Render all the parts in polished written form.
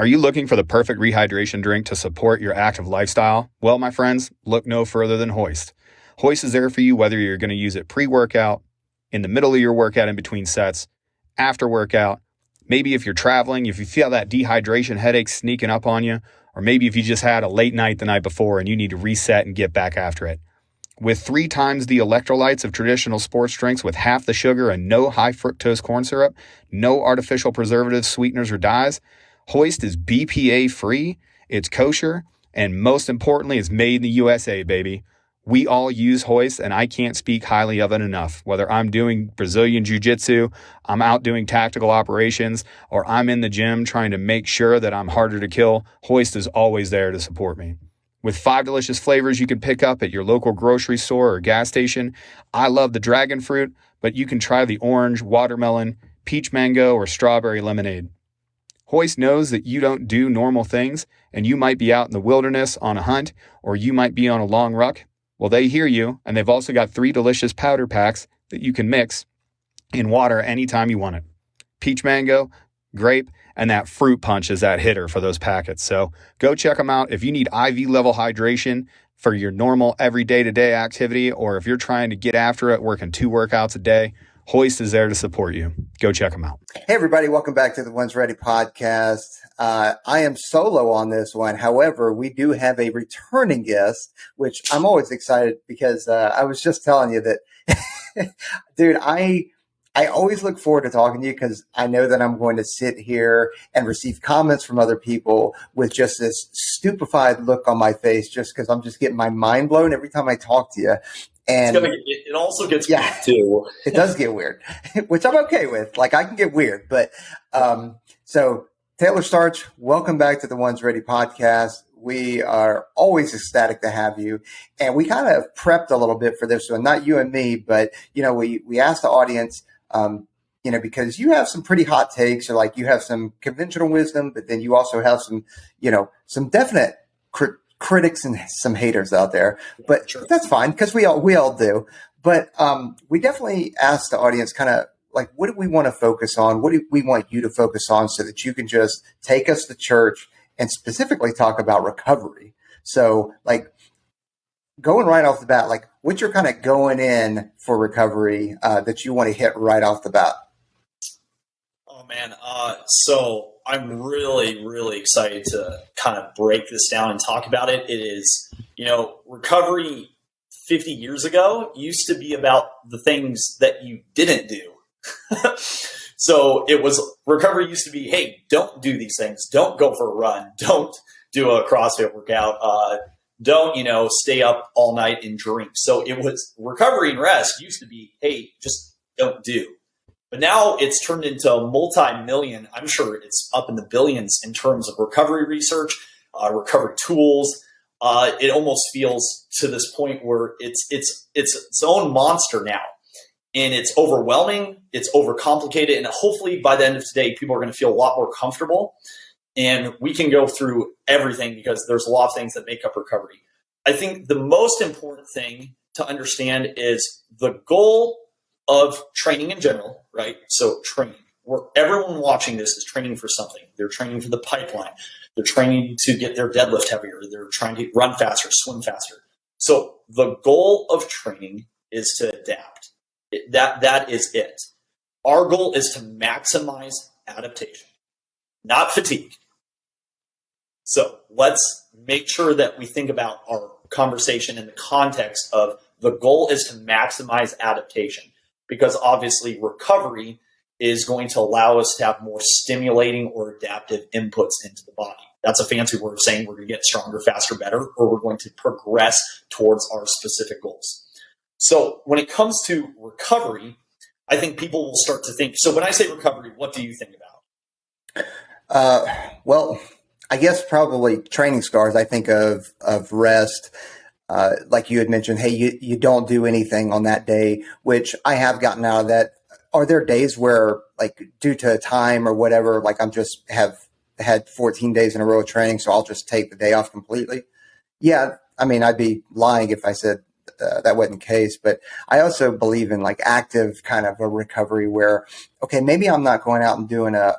Are you looking for the perfect rehydration drink to support your active lifestyle? Well, my friends, look no further than Hoist. Hoist is there for you whether you're going to use it pre-workout, in the middle of your workout in between sets, after workout, maybe if you're traveling, if you feel that dehydration headache sneaking up on you, or maybe if you just had a late night the night before and you need to reset and get back after it. With 3 times the electrolytes of traditional sports drinks with half the sugar and no high fructose corn syrup, no artificial preservatives, sweeteners, or dyes, Hoist is BPA free, it's kosher, and most importantly, it's made in the USA, baby. We all use Hoist, and I can't speak highly of it enough. Whether I'm doing Brazilian Jiu-Jitsu, I'm out doing tactical operations, or I'm in the gym trying to make sure that I'm harder to kill, Hoist is always there to support me. With 5 delicious flavors you can pick up at your local grocery store or gas station. I love the dragon fruit, but you can try the orange, watermelon, peach mango, or strawberry lemonade. Hoist knows that you don't do normal things, and you might be out in the wilderness on a hunt, or you might be on a long ruck. Well, they hear you, and they've also got 3 delicious powder packs that you can mix in water anytime you want it. Peach mango, grape, and that fruit punch is that hitter for those packets. So go check them out. If you need IV level hydration for your normal every day-to-day activity, or if you're trying to get after it, working 2 workouts a day, Hoist is there to support you. Go check them out. Hey, everybody. Welcome back to the onesready podcast. I am solo on this one. However, we do have a returning guest, which I'm always excited because I was just telling you that, dude, I always look forward to talking to you because I know that I'm going to sit here and receive comments from other people with just this stupefied look on my face just because I'm just getting my mind blown every time I talk to you. And it also gets weird too. It does get weird, which I'm okay with. Like, I can get weird. But so Taylor Starch, welcome back to the onesready podcast. We are always ecstatic to have you. And we kind of prepped a little bit for this one, not you and me, but, we asked the audience, because you have some pretty hot takes, or like you have some conventional wisdom, but then you also have some definite critics and some haters out there, but sure, that's fine because we all do. But we definitely asked the audience kind of like, what do we want to focus on? What do we want you to focus on so that you can just take us to church and specifically talk about recovery? So like going right off the bat, like what's your kind of going in for recovery that you want to hit right off the bat? Oh man. So I'm really, really excited to kind of break this down and talk about it. It is, recovery 50 years ago used to be about the things that you didn't do. So recovery used to be, hey, don't do these things. Don't go for a run. Don't do a CrossFit workout. Don't, stay up all night and drink. So it was recovery and rest used to be, hey, just don't do. But now it's turned into a multi-million, I'm sure it's up in the billions in terms of recovery research, recovery tools. It almost feels to this point where it's its own monster now. And it's overwhelming, it's overcomplicated, and hopefully by the end of today, people are going to feel a lot more comfortable. And we can go through everything because there's a lot of things that make up recovery. I think the most important thing to understand is the goal of training in general, right? So training, where everyone watching this is training for something. They're training for the pipeline. They're training to get their deadlift heavier. They're trying to run faster, swim faster. So the goal of training is to adapt. That is it. Our goal is to maximize adaptation, not fatigue. So let's make sure that we think about our conversation in the context of the goal is to maximize adaptation, because obviously recovery is going to allow us to have more stimulating or adaptive inputs into the body. That's a fancy word of saying we're going to get stronger, faster, better, or we're going to progress towards our specific goals. So when it comes to recovery, I think people will start to think, so when I say recovery, what do you think about? Well, I guess probably training scars. I think of rest. Like you had mentioned, hey, you don't do anything on that day, which I have gotten out of that. Are there days where, like, due to time or whatever, like I'm just have had 14 days in a row of training, so I'll just take the day off completely? Yeah, I mean, I'd be lying if I said that wasn't the case. But I also believe in like active kind of a recovery where, okay, maybe I'm not going out and doing a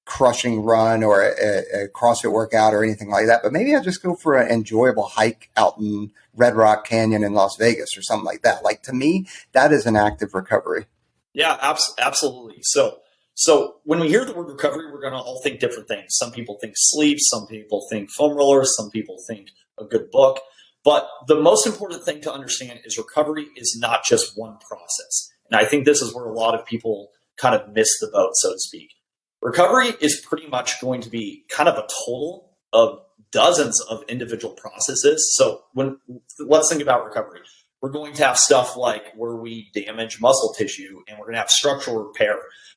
crushing run or a CrossFit workout or anything like that, but maybe I just go for an enjoyable hike out in Red Rock Canyon in Las Vegas or something like that. Like, to me, that is an active recovery. Yeah, absolutely. So when we hear the word recovery, we're going to all think different things. Some people think sleep, some people think foam rollers, some people think a good book. But the most important thing to understand is recovery is not just one process. And I think this is where a lot of people kind of miss the boat, so to speak. Recovery is pretty much going to be kind of a total of dozens of individual processes. So let's think about recovery. We're going to have stuff like where we damage muscle tissue, and we're going to have structural repair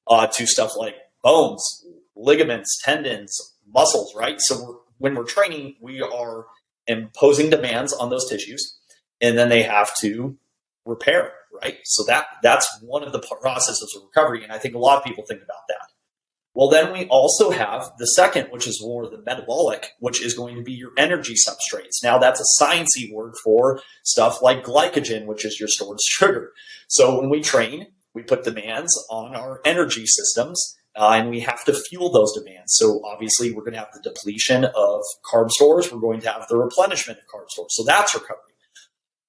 to stuff like bones, ligaments, tendons, muscles, right? So when we're training, we are imposing demands on those tissues, and then they have to repair, right? So that's one of the processes of recovery, and I think a lot of people think about that. Well, then we also have the second, which is more the metabolic, which is going to be your energy substrates. Now, that's a sciencey word for stuff like glycogen, which is your stored sugar. So when we train, we put demands on our energy systems, and we have to fuel those demands. So obviously, we're going to have the depletion of carb stores. We're going to have the replenishment of carb stores. So that's recovery.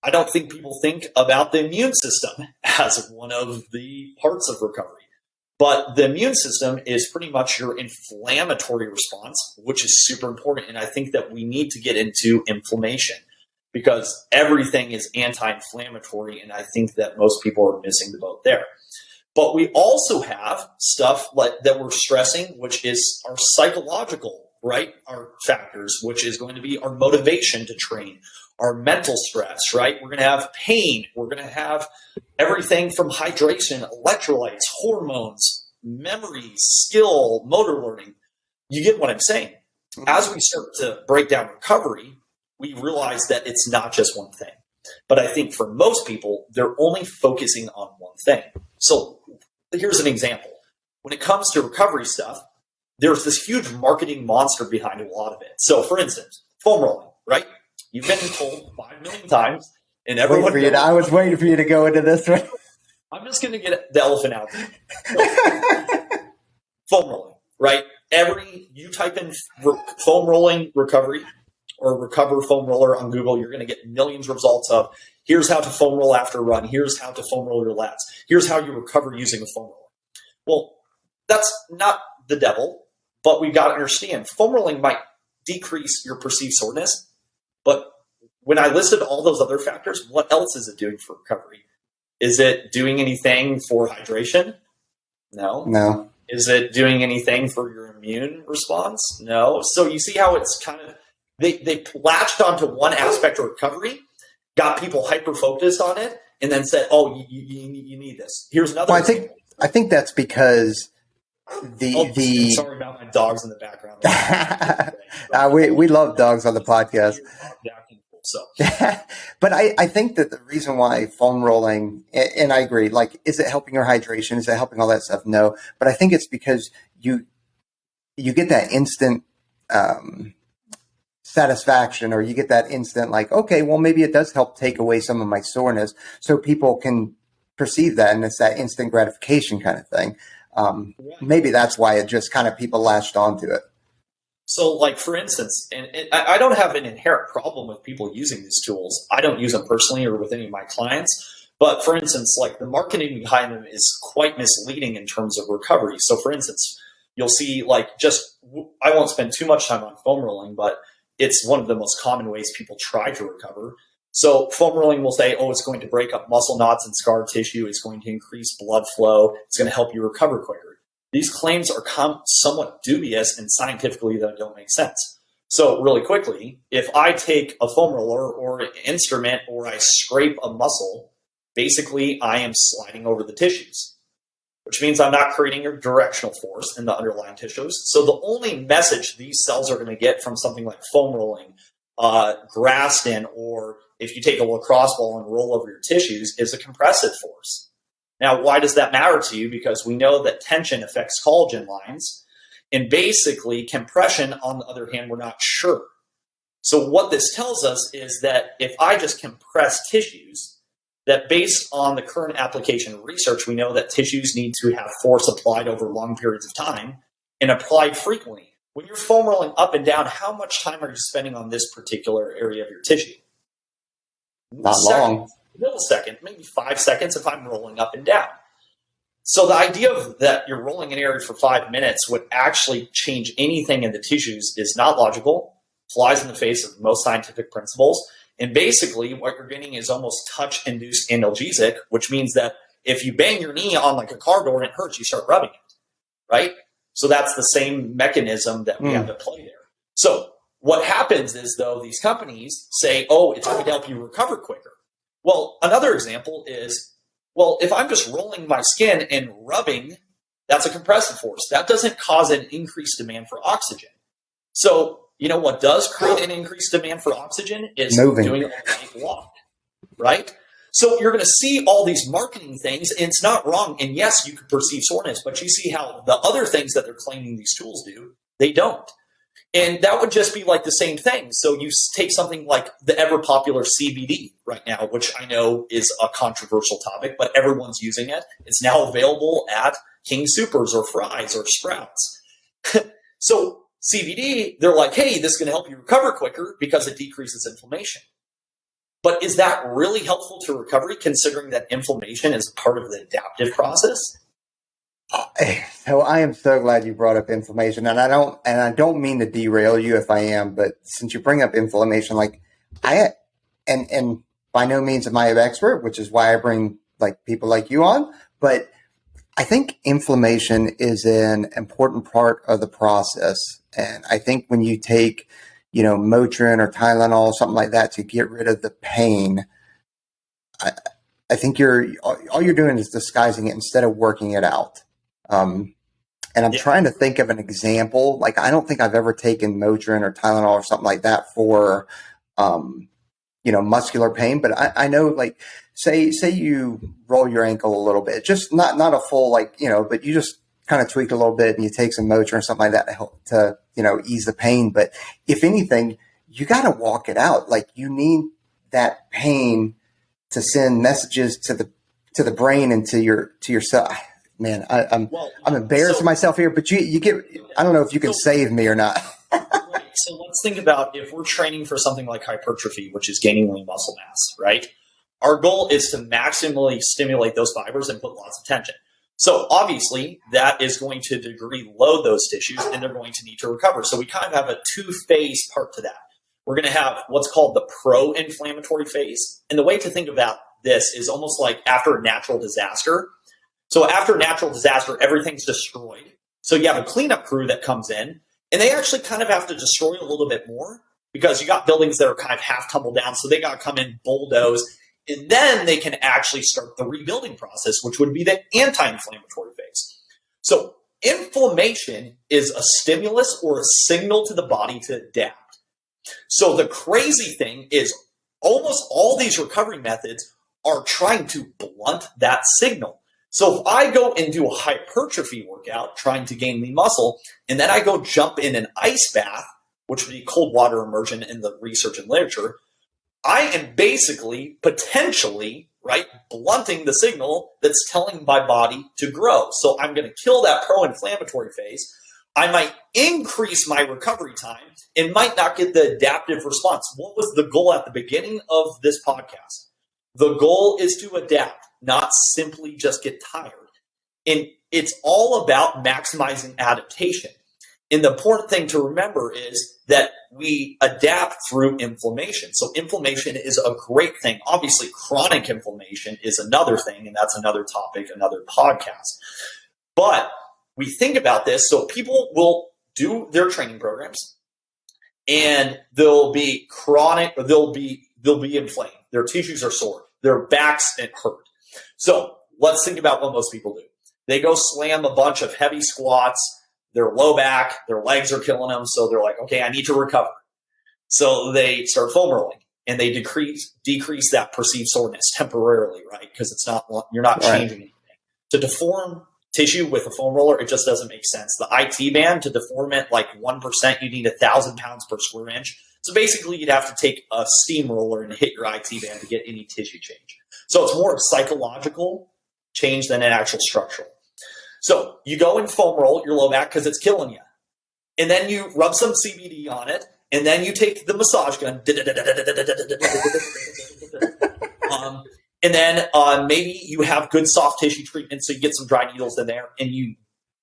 I don't think people think about the immune system as one of the parts of recovery. But the immune system is pretty much your inflammatory response, which is super important. And I think that we need to get into inflammation because everything is anti-inflammatory. And I think that most people are missing the boat there. But we also have stuff like that we're stressing, which is our psychological, right? Our factors, which is going to be our motivation to train, our mental stress, right? We're going to have pain. We're going to have everything from hydration, electrolytes, hormones, memory, skill, motor learning. You get what I'm saying? As we start to break down recovery, we realize that it's not just one thing. But I think for most people, they're only focusing on one thing. So here's an example. When it comes to recovery stuff, there's this huge marketing monster behind a lot of it. So for instance, foam rolling, right? You've been told 5 million times, and everyone. I was waiting for you to go into this one. I'm just going to get the elephant out there. Foam rolling, right? You type in foam rolling recovery or recover foam roller on Google, you're going to get millions of results of here's how to foam roll after a run. Here's how to foam roll your lats. Here's how you recover using a foam roller. Well, that's not the devil, but we've got to understand foam rolling might decrease your perceived soreness. But when I listed all those other factors, what else is it doing for recovery? Is it doing anything for hydration? No. Is it doing anything for your immune response? No. So you see how it's kind of, they latched onto one aspect of recovery, got people hyper-focused on it, and then said, oh, you need this. Here's another example. I think that's because sorry about my dogs in the background. we love dogs on the podcast. So, but I think that the reason why foam rolling, and I agree, like, is it helping your hydration? Is it helping all that stuff? No, but I think it's because you get that instant satisfaction, or you get that instant like, okay, well, maybe it does help take away some of my soreness, so people can perceive that, and it's that instant gratification kind of thing. Maybe that's why it just kind of people latched onto it. So, like, for instance, and I don't have an inherent problem with people using these tools. I don't use them personally or with any of my clients. But, for instance, like, the marketing behind them is quite misleading in terms of recovery. So, for instance, you'll see, like, I won't spend too much time on foam rolling, but it's one of the most common ways people try to recover. So foam rolling will say, oh, it's going to break up muscle knots and scar tissue. It's going to increase blood flow. It's going to help you recover quicker. These claims are somewhat dubious and scientifically that don't make sense. So really quickly, if I take a foam roller or an instrument or I scrape a muscle, basically I am sliding over the tissues, which means I'm not creating a directional force in the underlying tissues. So the only message these cells are going to get from something like foam rolling, Graston, or if you take a lacrosse ball and roll over your tissues, is a compressive force. Now, why does that matter to you? Because we know that tension affects collagen lines, and basically compression, on the other hand, we're not sure. So what this tells us is that if I just compress tissues, that based on the current application research, we know that tissues need to have force applied over long periods of time. and applied frequently, when you're foam rolling up and down, how much time are you spending on this particular area of your tissue? Not long. Millisecond, maybe 5 seconds if I'm rolling up and down. So the idea of that you're rolling an area for 5 minutes would actually change anything in the tissues is not logical, flies in the face of most scientific principles. And basically what you're getting is almost touch-induced analgesic, which means that if you bang your knee on like a car door and it hurts, you start rubbing it, right? So that's the same mechanism that we have to play there. So what happens is, though, these companies say, oh, it's going to help you recover quicker. Well, another example is, well, if I'm just rolling my skin and rubbing, that's a compressive force. That doesn't cause an increased demand for oxygen. So, you know what does create an increased demand for oxygen is moving. Doing a night walk, right? So you're going to see all these marketing things, and it's not wrong. And yes, you could perceive soreness, but you see how the other things that they're claiming these tools do, they don't. And that would just be like the same thing. So you take something like the ever popular CBD right now, which I know is a controversial topic, but everyone's using it. It's now available at King Soopers or Fry's or Sprouts. So CBD, they're like, hey, this is going to help you recover quicker because it decreases inflammation. But is that really helpful to recovery, considering that inflammation is part of the adaptive process? So I am so glad you brought up inflammation, and I don't mean to derail you if I am, but since you bring up inflammation, like and by no means am I an expert, which is why I bring like people like you on, but I think inflammation is an important part of the process. And I think when you take, Motrin or Tylenol, something like that to get rid of the pain, I think all you're doing is disguising it instead of working it out. And I'm trying to think of an example. Like, I don't think I've ever taken Motrin or Tylenol or something like that for, muscular pain. But I know, like, say you roll your ankle a little bit, just not a full, but you just kind of tweak a little bit and you take some Motrin or something like that to help to, ease the pain. But if anything, you got to walk it out. Like, you need that pain to send messages to the brain and to your cell. Man, I'm embarrassing myself here, but you get, I don't know if you can save me or not. Right. So let's think about if we're training for something like hypertrophy, which is gaining lean muscle mass, right? Our goal is to maximally stimulate those fibers and put lots of tension. So obviously that is going to degree load those tissues and they're going to need to recover. So we kind of have a two-phase part to that. We're going to have what's called the pro-inflammatory phase. And the way to think about this is almost like after a natural disaster. So after a natural disaster, everything's destroyed. So you have a cleanup crew that comes in, and they actually kind of have to destroy a little bit more because you got buildings that are kind of half tumbled down. So they got to come in, bulldoze, and then they can actually start the rebuilding process, which would be the anti-inflammatory phase. So inflammation is a stimulus or a signal to the body to adapt. So the crazy thing is almost all these recovery methods are trying to blunt that signal. So if I go and do a hypertrophy workout, trying to gain lean muscle, and then I go jump in an ice bath, which would be cold water immersion in the research and literature, I am basically potentially, right, blunting the signal that's telling my body to grow. So I'm going to kill that pro-inflammatory phase. I might increase my recovery time and might not get the adaptive response. What was the goal at the beginning of this podcast? The goal is to adapt, not simply just get tired. And it's all about maximizing adaptation. And the important thing to remember is that we adapt through inflammation. So inflammation is a great thing. Obviously, chronic inflammation is another thing, and that's another topic, another podcast. But we think about this. So people will do their training programs, and they'll be chronic, or they'll be inflamed. Their tissues are sore. Their backs hurt. So let's think about what most people do. They go slam a bunch of heavy squats. They're low back. Their legs are killing them. So they're like, okay, I need to recover. So they start foam rolling, and they decrease that perceived soreness temporarily, right? Because you're not changing anything. To deform tissue with a foam roller, it just doesn't make sense. The IT band, to deform it like 1%, you need 1,000 pounds per square inch. So basically, you'd have to take a steamroller and hit your IT band to get any tissue change. So it's more psychological change than an actual structural. So you go and foam roll your low back because it's killing you. And then you rub some CBD on it. And then you take the massage gun. And then maybe you have good soft tissue treatment, so you get some dry needles in there. And you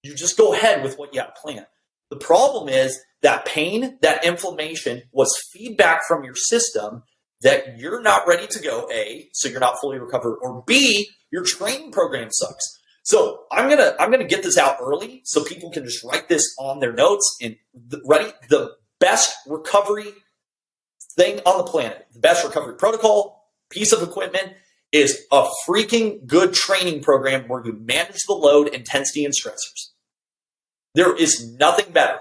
just go ahead with what you have planned. The problem is that pain, that inflammation was feedback from your system that you're not ready to go, A, so you're not fully recovered, or B, your training program sucks. So I'm gonna get this out early so people can just write this on their notes and ready. The best recovery thing on the planet, the best recovery protocol, piece of equipment is a freaking good training program where you manage the load, intensity, and stressors. There is nothing better.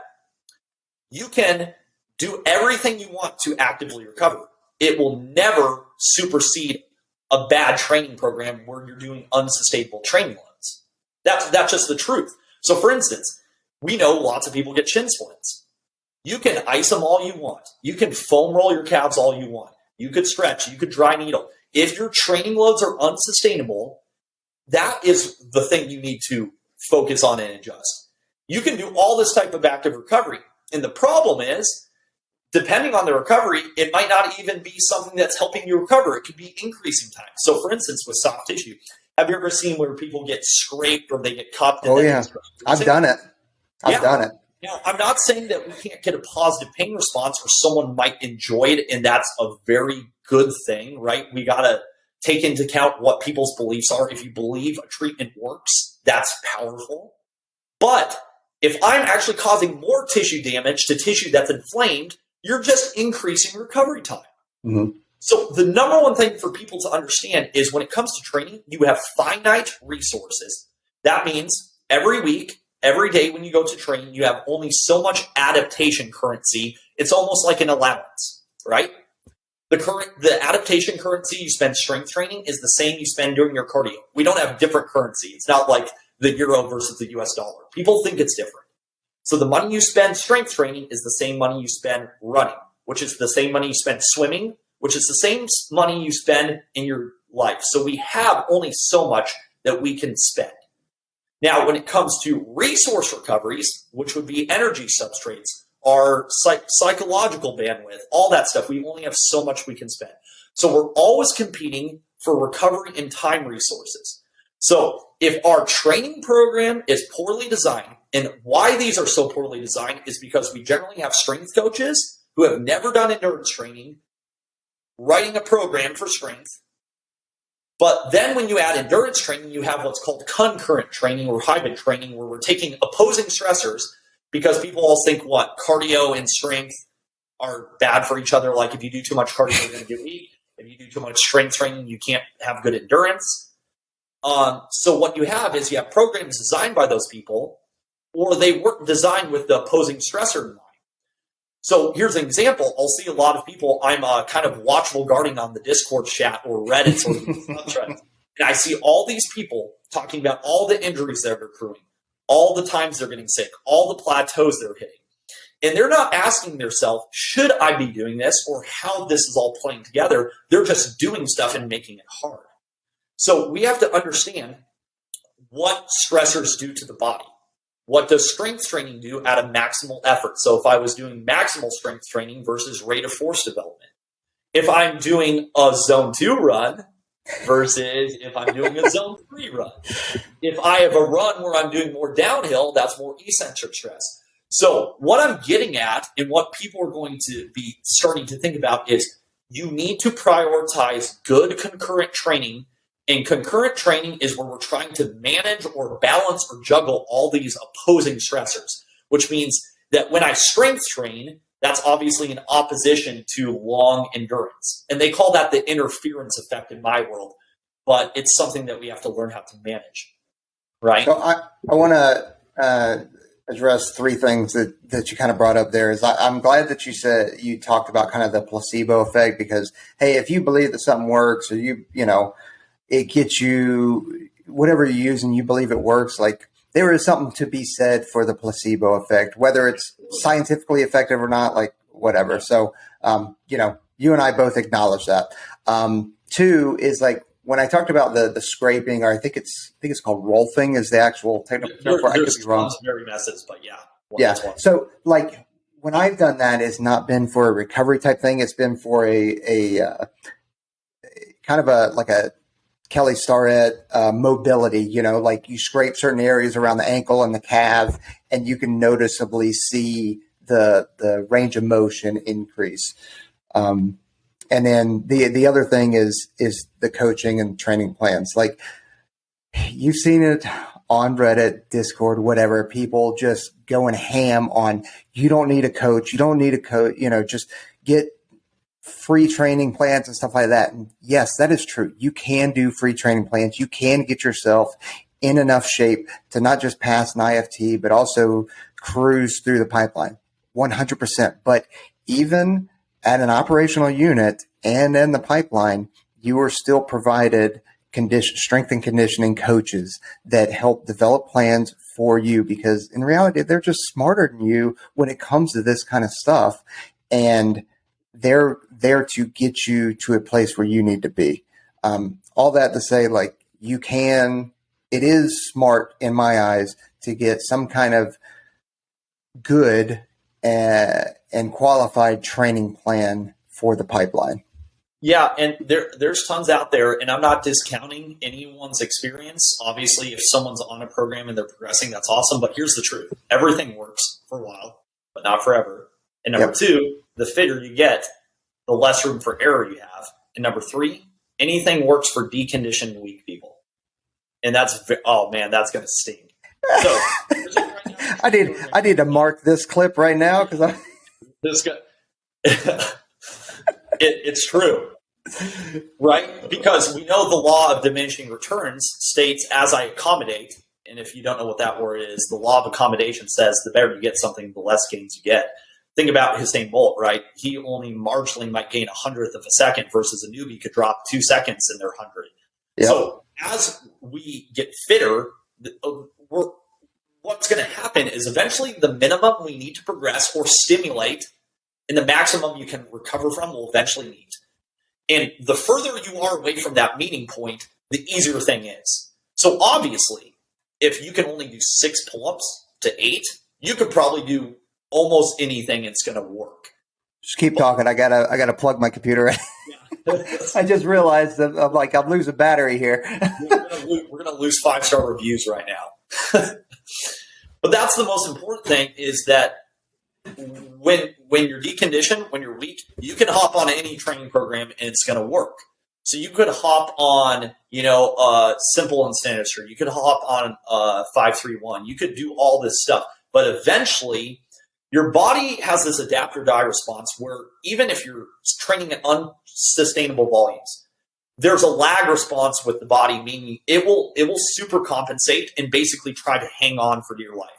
You can do everything you want to actively recover. It will never supersede a bad training program where you're doing unsustainable training loads. That's just the truth. So for instance, we know lots of people get shin splints. You can ice them all you want. You can foam roll your calves all you want. You could stretch, you could dry needle. If your training loads are unsustainable, that is the thing you need to focus on and adjust. You can do all this type of active recovery. And the problem is, depending on the recovery, it might not even be something that's helping you recover. It could be increasing time. So for instance, with soft tissue, have you ever seen where people get scraped or they get cupped? Oh, yeah. I've done it. I've done it. Now, I'm not saying that we can't get a positive pain response or someone might enjoy it, and that's a very good thing, right? We got to take into account what people's beliefs are. If you believe a treatment works, that's powerful. But if I'm actually causing more tissue damage to tissue that's inflamed, you're just increasing recovery time. Mm-hmm. So the number one thing for people to understand is when it comes to training, you have finite resources. That means every week, every day when you go to train, you have only so much adaptation currency. It's almost like an allowance, right? The adaptation currency you spend strength training is the same you spend doing your cardio. We don't have different currency. It's not like the euro versus the US dollar. People think it's different. So the money you spend strength training is the same money you spend running, which is the same money you spend swimming, which is the same money you spend in your life. So we have only so much that we can spend. Now, when it comes to resource recoveries, which would be energy substrates, our psychological bandwidth, all that stuff, we only have so much we can spend. So we're always competing for recovery and time resources. So if our training program is poorly designed, and why these are so poorly designed is because we generally have strength coaches who have never done endurance training, writing a program for strength. But then when you add endurance training, you have what's called concurrent training or hybrid training, where we're taking opposing stressors, because people all think what cardio and strength are bad for each other. Like if you do too much cardio, you're going to get weak. If you do too much strength training, you can't have good endurance. So what you have is you have programs designed by those people, or they weren't designed with the opposing stressor in mind. So here's an example. I'll see a lot of people. I'm kind of watchful guarding on the Discord chat or Reddit or subthreads, and I see all these people talking about all the injuries they're accruing, all the times they're getting sick, all the plateaus they're hitting. And they're not asking themselves, should I be doing this, or how this is all playing together? They're just doing stuff and making it hard. So we have to understand what stressors do to the body. What does strength training do at a maximal effort? So if I was doing maximal strength training versus rate of force development, if I'm doing a zone 2 run versus if I'm doing a zone 3 run, if I have a run where I'm doing more downhill, that's more eccentric stress. So what I'm getting at and what people are going to be starting to think about is you need to prioritize good concurrent training. And concurrent training is where we're trying to manage or balance or juggle all these opposing stressors, which means that when I strength train, that's obviously in opposition to long endurance. And they call that the interference effect in my world, but it's something that we have to learn how to manage, right? So I want to address three things that you kind of brought up there. I'm glad that you talked about kind of the placebo effect, because, hey, if you believe that something works, or it gets you whatever you use and you believe it works, like there is something to be said for the placebo effect, whether it's scientifically effective or not, like whatever. So, you and I both acknowledge that. Two is like when I talked about the scraping, or I think it's called rolfing is the actual technical term for it. I could be wrong. Very methods, but yeah. Yeah. So like when I've done that, it's not been for a recovery type thing. It's been for a kind of like a Kelly Starrett mobility, like you scrape certain areas around the ankle and the calf, and you can noticeably see the range of motion increase. And then the other thing is the coaching and training plans. Like you've seen it on Reddit, Discord, whatever, people just going ham on, you don't need a coach. You don't need a coach, just get free training plans and stuff like that. And yes, that is true. You can do free training plans. You can get yourself in enough shape to not just pass an IFT, but also cruise through the pipeline 100%. But even at an operational unit and in the pipeline, you are still provided strength and conditioning coaches that help develop plans for you, because in reality, they're just smarter than you when it comes to this kind of stuff. And they're there to get you to a place where you need to be. All that to say, like it is smart in my eyes to get some kind of good and qualified training plan for the pipeline. Yeah, and there's tons out there, and I'm not discounting anyone's experience. Obviously, if someone's on a program and they're progressing, that's awesome. But here's the truth. Everything works for a while, but not forever. And number two, the fitter you get, the less room for error you have. And number three, anything works for deconditioned weak people. And that's that's going to sting. So I need to mark this clip right now because I. This guy. It's true, right? Because we know the law of diminishing returns states as I accommodate, and if you don't know what that word is, the law of accommodation says the better you get something, the less gains you get. Think about Usain Bolt, right? He only marginally might gain 1/100 of a second versus a newbie could drop 2 seconds in their 100. Yep. So as we get fitter, what's going to happen is eventually the minimum we need to progress or stimulate and the maximum you can recover from will eventually meet. And the further you are away from that meeting point, the easier thing is. So obviously, if you can only do 6 pull-ups to 8, you could probably do almost anything. It's going to work. Just keep talking. I gotta plug my computer in. Yeah. I just realized that I'm losing battery here. We're gonna lose 5-star reviews right now. But that's the most important thing is that when you're deconditioned, when you're weak, you can hop on any training program and it's going to work. So you could hop on, simple and sinister. You could hop on 5-3-1. You could do all this stuff, but eventually your body has this adapt or die response where even if you're training at unsustainable volumes, there's a lag response with the body, meaning it will super compensate and basically try to hang on for dear life.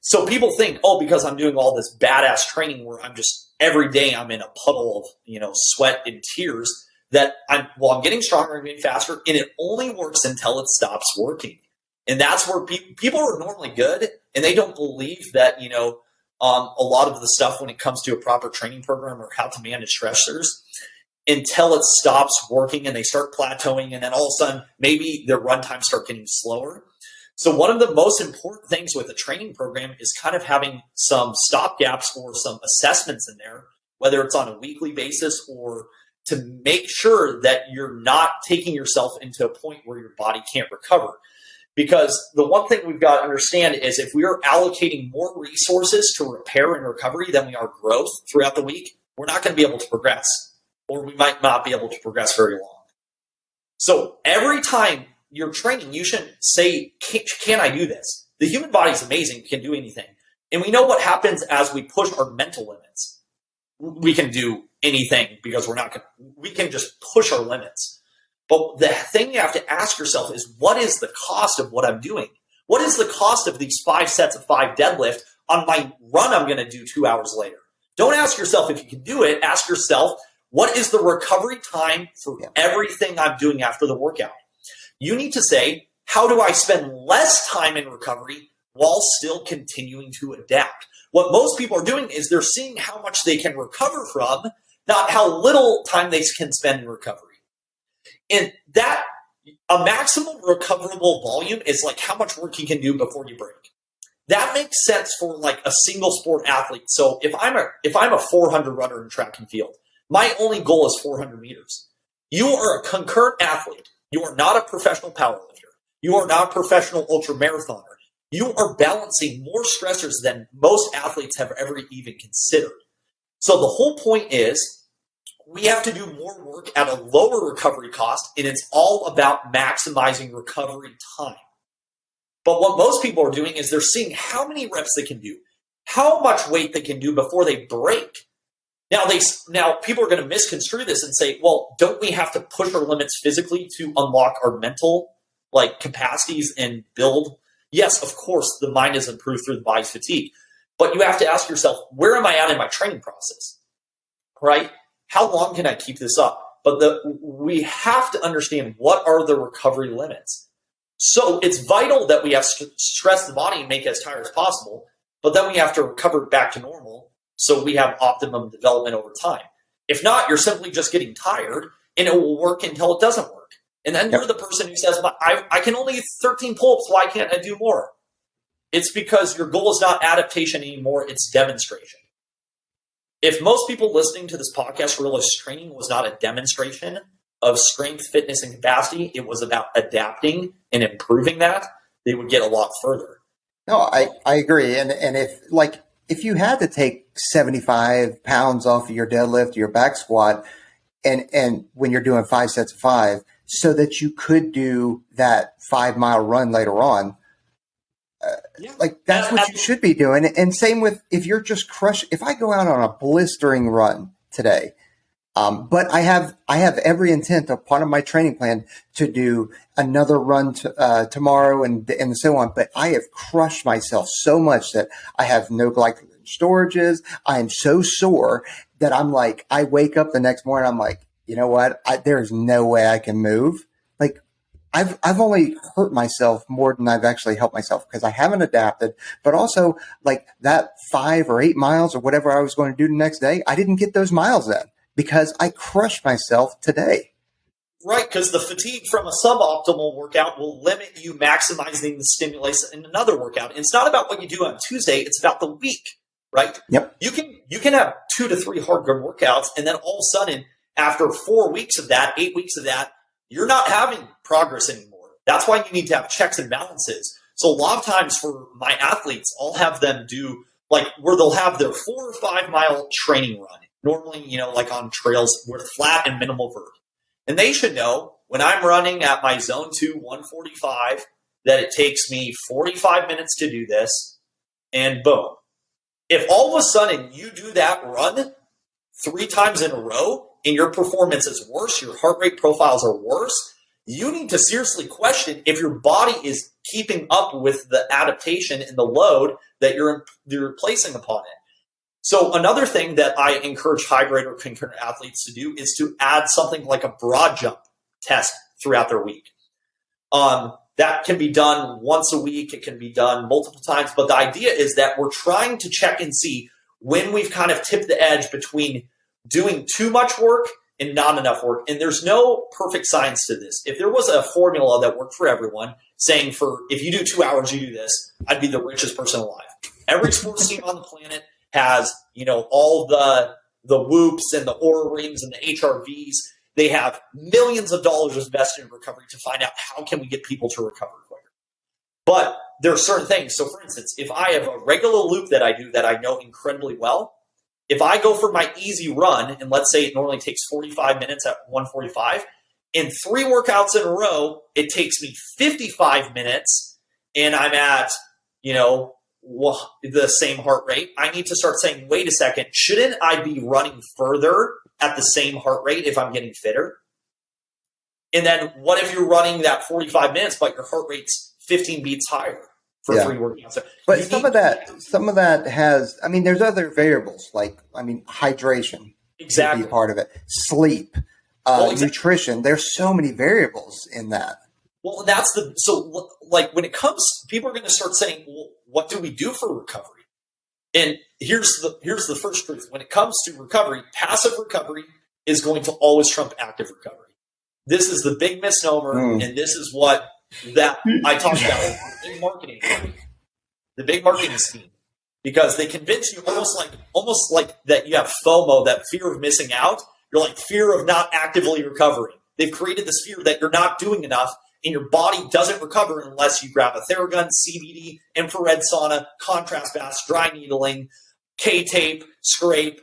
So people think, because I'm doing all this badass training where I'm just every day I'm in a puddle of, sweat and tears that I'm getting stronger and getting faster, and it only works until it stops working. And that's where people are normally good and they don't believe that, a lot of the stuff when it comes to a proper training program or how to manage stressors until it stops working and they start plateauing, and then all of a sudden maybe their run times start getting slower. So one of the most important things with a training program is kind of having some stop gaps or some assessments in there, whether it's on a weekly basis or to make sure that you're not taking yourself into a point where your body can't recover. Because the one thing we've got to understand is if we are allocating more resources to repair and recovery than we are growth throughout the week, we're not going to be able to progress, or we might not be able to progress very long. So every time you're training, you shouldn't say, can I do this? The human body is amazing. It can do anything. And we know what happens as we push our mental limits. We can do anything because we can just push our limits. But the thing you have to ask yourself is, what is the cost of what I'm doing? What is the cost of these 5 sets of 5 deadlift on my run I'm going to do 2 hours later? Don't ask yourself if you can do it. Ask yourself, what is the recovery time for everything I'm doing after the workout? You need to say, how do I spend less time in recovery while still continuing to adapt? What most people are doing is they're seeing how much they can recover from, not how little time they can spend in recovery. And that a maximum recoverable volume is like how much work you can do before you break. That makes sense for like a single sport athlete. So if I'm a 400 runner in track and field, my only goal is 400 meters. You are a concurrent athlete. You are not a professional powerlifter. You are not a professional ultra marathoner. You are balancing more stressors than most athletes have ever even considered. So the whole point is we have to do more work at a lower recovery cost, and it's all about maximizing recovery time. But what most people are doing is they're seeing how many reps they can do, how much weight they can do before they break. Now people are going to misconstrue this and say, well, don't we have to push our limits physically to unlock our mental like capacities and build? Yes, of course, the mind is improved through the body's fatigue. But you have to ask yourself, where am I at in my training process? Right? How long can I keep this up? But we have to understand what are the recovery limits. So it's vital that we have stress the body and make it as tired as possible, but then we have to recover back to normal so we have optimum development over time. If not, you're simply just getting tired and it will work until it doesn't work. And then you're the person who says, I can only do 13 pull-ups, why can't I do more? It's because your goal is not adaptation anymore, it's demonstration. If most people listening to this podcast realized training was not a demonstration of strength, fitness, and capacity, it was about adapting and improving that, they would get a lot further. No, I agree. And if you had to take 75 pounds off of your deadlift, your back squat, and when you're doing 5 sets of 5, so that you could do that 5-mile run later on, that's what you should be doing. And same with if you're just if I go out on a blistering run today, but I have every intent of part of my training plan to do another run tomorrow and so on. But I have crushed myself so much that I have no glycogen storages. I am so sore that I'm like, I wake up the next morning, I'm like, you know what? There's no way I can move. Like I've only hurt myself more than I've actually helped myself because I haven't adapted. But also like that 5 or 8 miles or whatever I was going to do the next day, I didn't get those miles in because I crushed myself today. Right, because the fatigue from a suboptimal workout will limit you maximizing the stimulus in another workout. And it's not about what you do on Tuesday, it's about the week, right? Yep. You can have 2 to 3 hard workouts, and then all of a sudden, after 4 weeks of that, 8 weeks of that, you're not having progress anymore. That's why you need to have checks and balances. So a lot of times for my athletes, I'll have them do like where they'll have their 4 or 5 mile training run. Normally, like on trails with flat and minimal vert. And they should know when I'm running at my zone 2 145 that it takes me 45 minutes to do this, and boom. If all of a sudden you do that run 3 times in a row and your performance is worse, your heart rate profiles are worse, you need to seriously question if your body is keeping up with the adaptation and the load that you're placing upon it. So another thing that I encourage hybrid or concurrent athletes to do is to add something like a broad jump test throughout their week. That can be done once a week. It can be done multiple times. But the idea is that we're trying to check and see when we've kind of tipped the edge between doing too much work and not enough work. And there's no perfect science to this. If there was a formula that worked for everyone, saying if you do 2 hours, you do this, I'd be the richest person alive. Every sports team on the planet has, all the whoops and the Oura rings and the HRVs. They have millions of dollars invested in recovery to find out how can we get people to recover quicker. But there are certain things. So for instance, if I have a regular loop that I do that I know incredibly well, if I go for my easy run, and let's say it normally takes 45 minutes at 145, in 3 workouts in a row, it takes me 55 minutes and I'm at, the same heart rate, I need to start saying, wait a second, shouldn't I be running further at the same heart rate if I'm getting fitter? And then what if you're running that 45 minutes, but your heart rate's 15 beats higher for 3 workouts? But some of that has, there's other variables hydration. Exactly. Be part of it. Sleep, nutrition. There's so many variables in that. Well, when it comes, people are going to start saying, well, what do we do for recovery? And here's the first truth. When it comes to recovery, passive recovery is going to always trump active recovery. this is the big misnomer, and this is what that I talked about, the big marketing. The big marketing scheme. Because they convince you almost like that you have FOMO, that fear of missing out. You're like fear of not actively recovering. They've created this fear that you're not doing enough and your body doesn't recover unless you grab a Theragun, CBD, infrared sauna, contrast baths, dry needling, K-tape, scrape.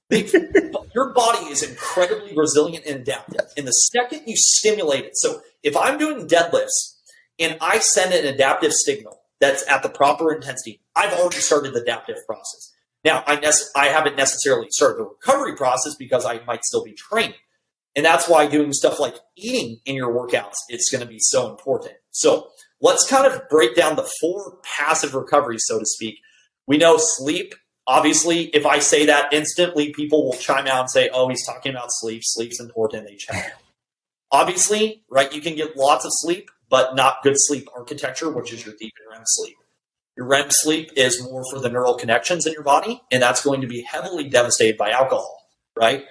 Your body is incredibly resilient and adaptive. Yes. And the second you stimulate it, so if I'm doing deadlifts and I send an adaptive signal that's at the proper intensity, I've already started the adaptive process. Now, I haven't necessarily started the recovery process because I might still be training. And that's why doing stuff like eating in your workouts is going to be so important. So let's kind of break down the 4 passive recoveries, so to speak. We know sleep. Obviously, if I say that instantly, people will chime out and say, oh, he's talking about sleep. Sleep's important. They chime out. Obviously, right, you can get lots of sleep, but not good sleep architecture, which is your deep and REM sleep. Your REM sleep is more for the neural connections in your body, and that's going to be heavily devastated by alcohol, right?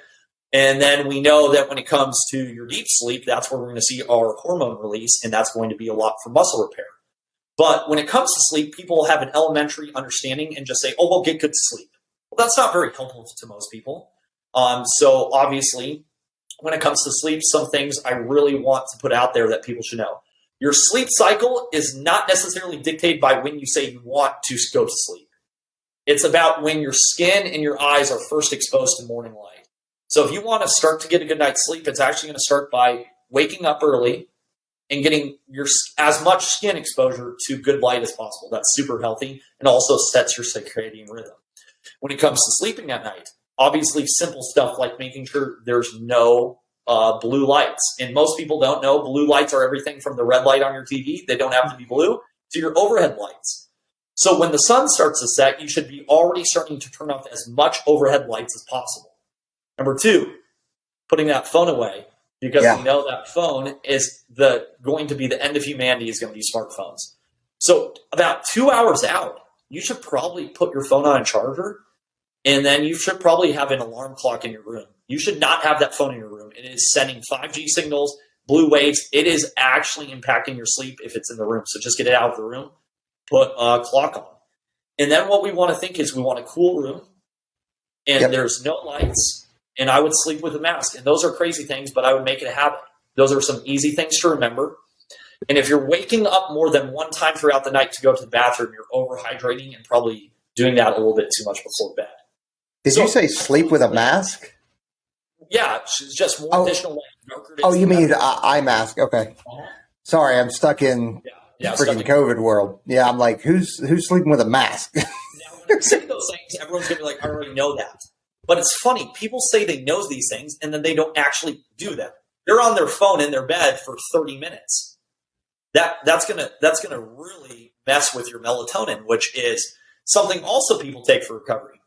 And then we know that when it comes to your deep sleep, that's where we're going to see our hormone release, and that's going to be a lot for muscle repair. But when it comes to sleep, people have an elementary understanding and just say, oh, well, get good sleep. Well, that's not very helpful to most people. So obviously, when it comes to sleep, some things I really want to put out there that people should know. Your sleep cycle is not necessarily dictated by when you say you want to go to sleep. It's about when your skin and your eyes are first exposed to morning light. So if you want to start to get a good night's sleep, it's actually going to start by waking up early and getting as much skin exposure to good light as possible. That's super healthy and also sets your circadian rhythm. When it comes to sleeping at night, obviously simple stuff like making sure there's no blue lights. And most people don't know blue lights are everything from the red light on your TV. They don't have to be blue to your overhead lights. So when the sun starts to set, you should be already starting to turn off as much overhead lights as possible. Number 2, putting that phone away, because we know that phone is going to be the end of humanity is going to be smartphones. So about 2 hours out, you should probably put your phone on a charger, and then you should probably have an alarm clock in your room. You should not have that phone in your room. It is sending 5G signals, blue waves. It is actually impacting your sleep if it's in the room. So just get it out of the room, put a clock on. And then what we want to think is we want a cool room, and there's no lights. And I would sleep with a mask. And those are crazy things, but I would make it a habit. Those are some easy things to remember. And if you're waking up more than one time throughout the night to go to the bathroom, you're overhydrating and probably doing that a little bit too much before bed. Did you say sleep with a mask? Yeah, it's just one additional layer. Oh, you mean eye mask? Okay. Sorry, I'm stuck in freaking COVID world. Yeah, I'm like, who's sleeping with a mask? Now, when I say those things, everyone's going to be like, I already know that. But it's funny. People say they know these things, and then they don't actually do them. They're on their phone in their bed for 30 minutes. That's gonna really mess with your melatonin, which is something also people take for recovery.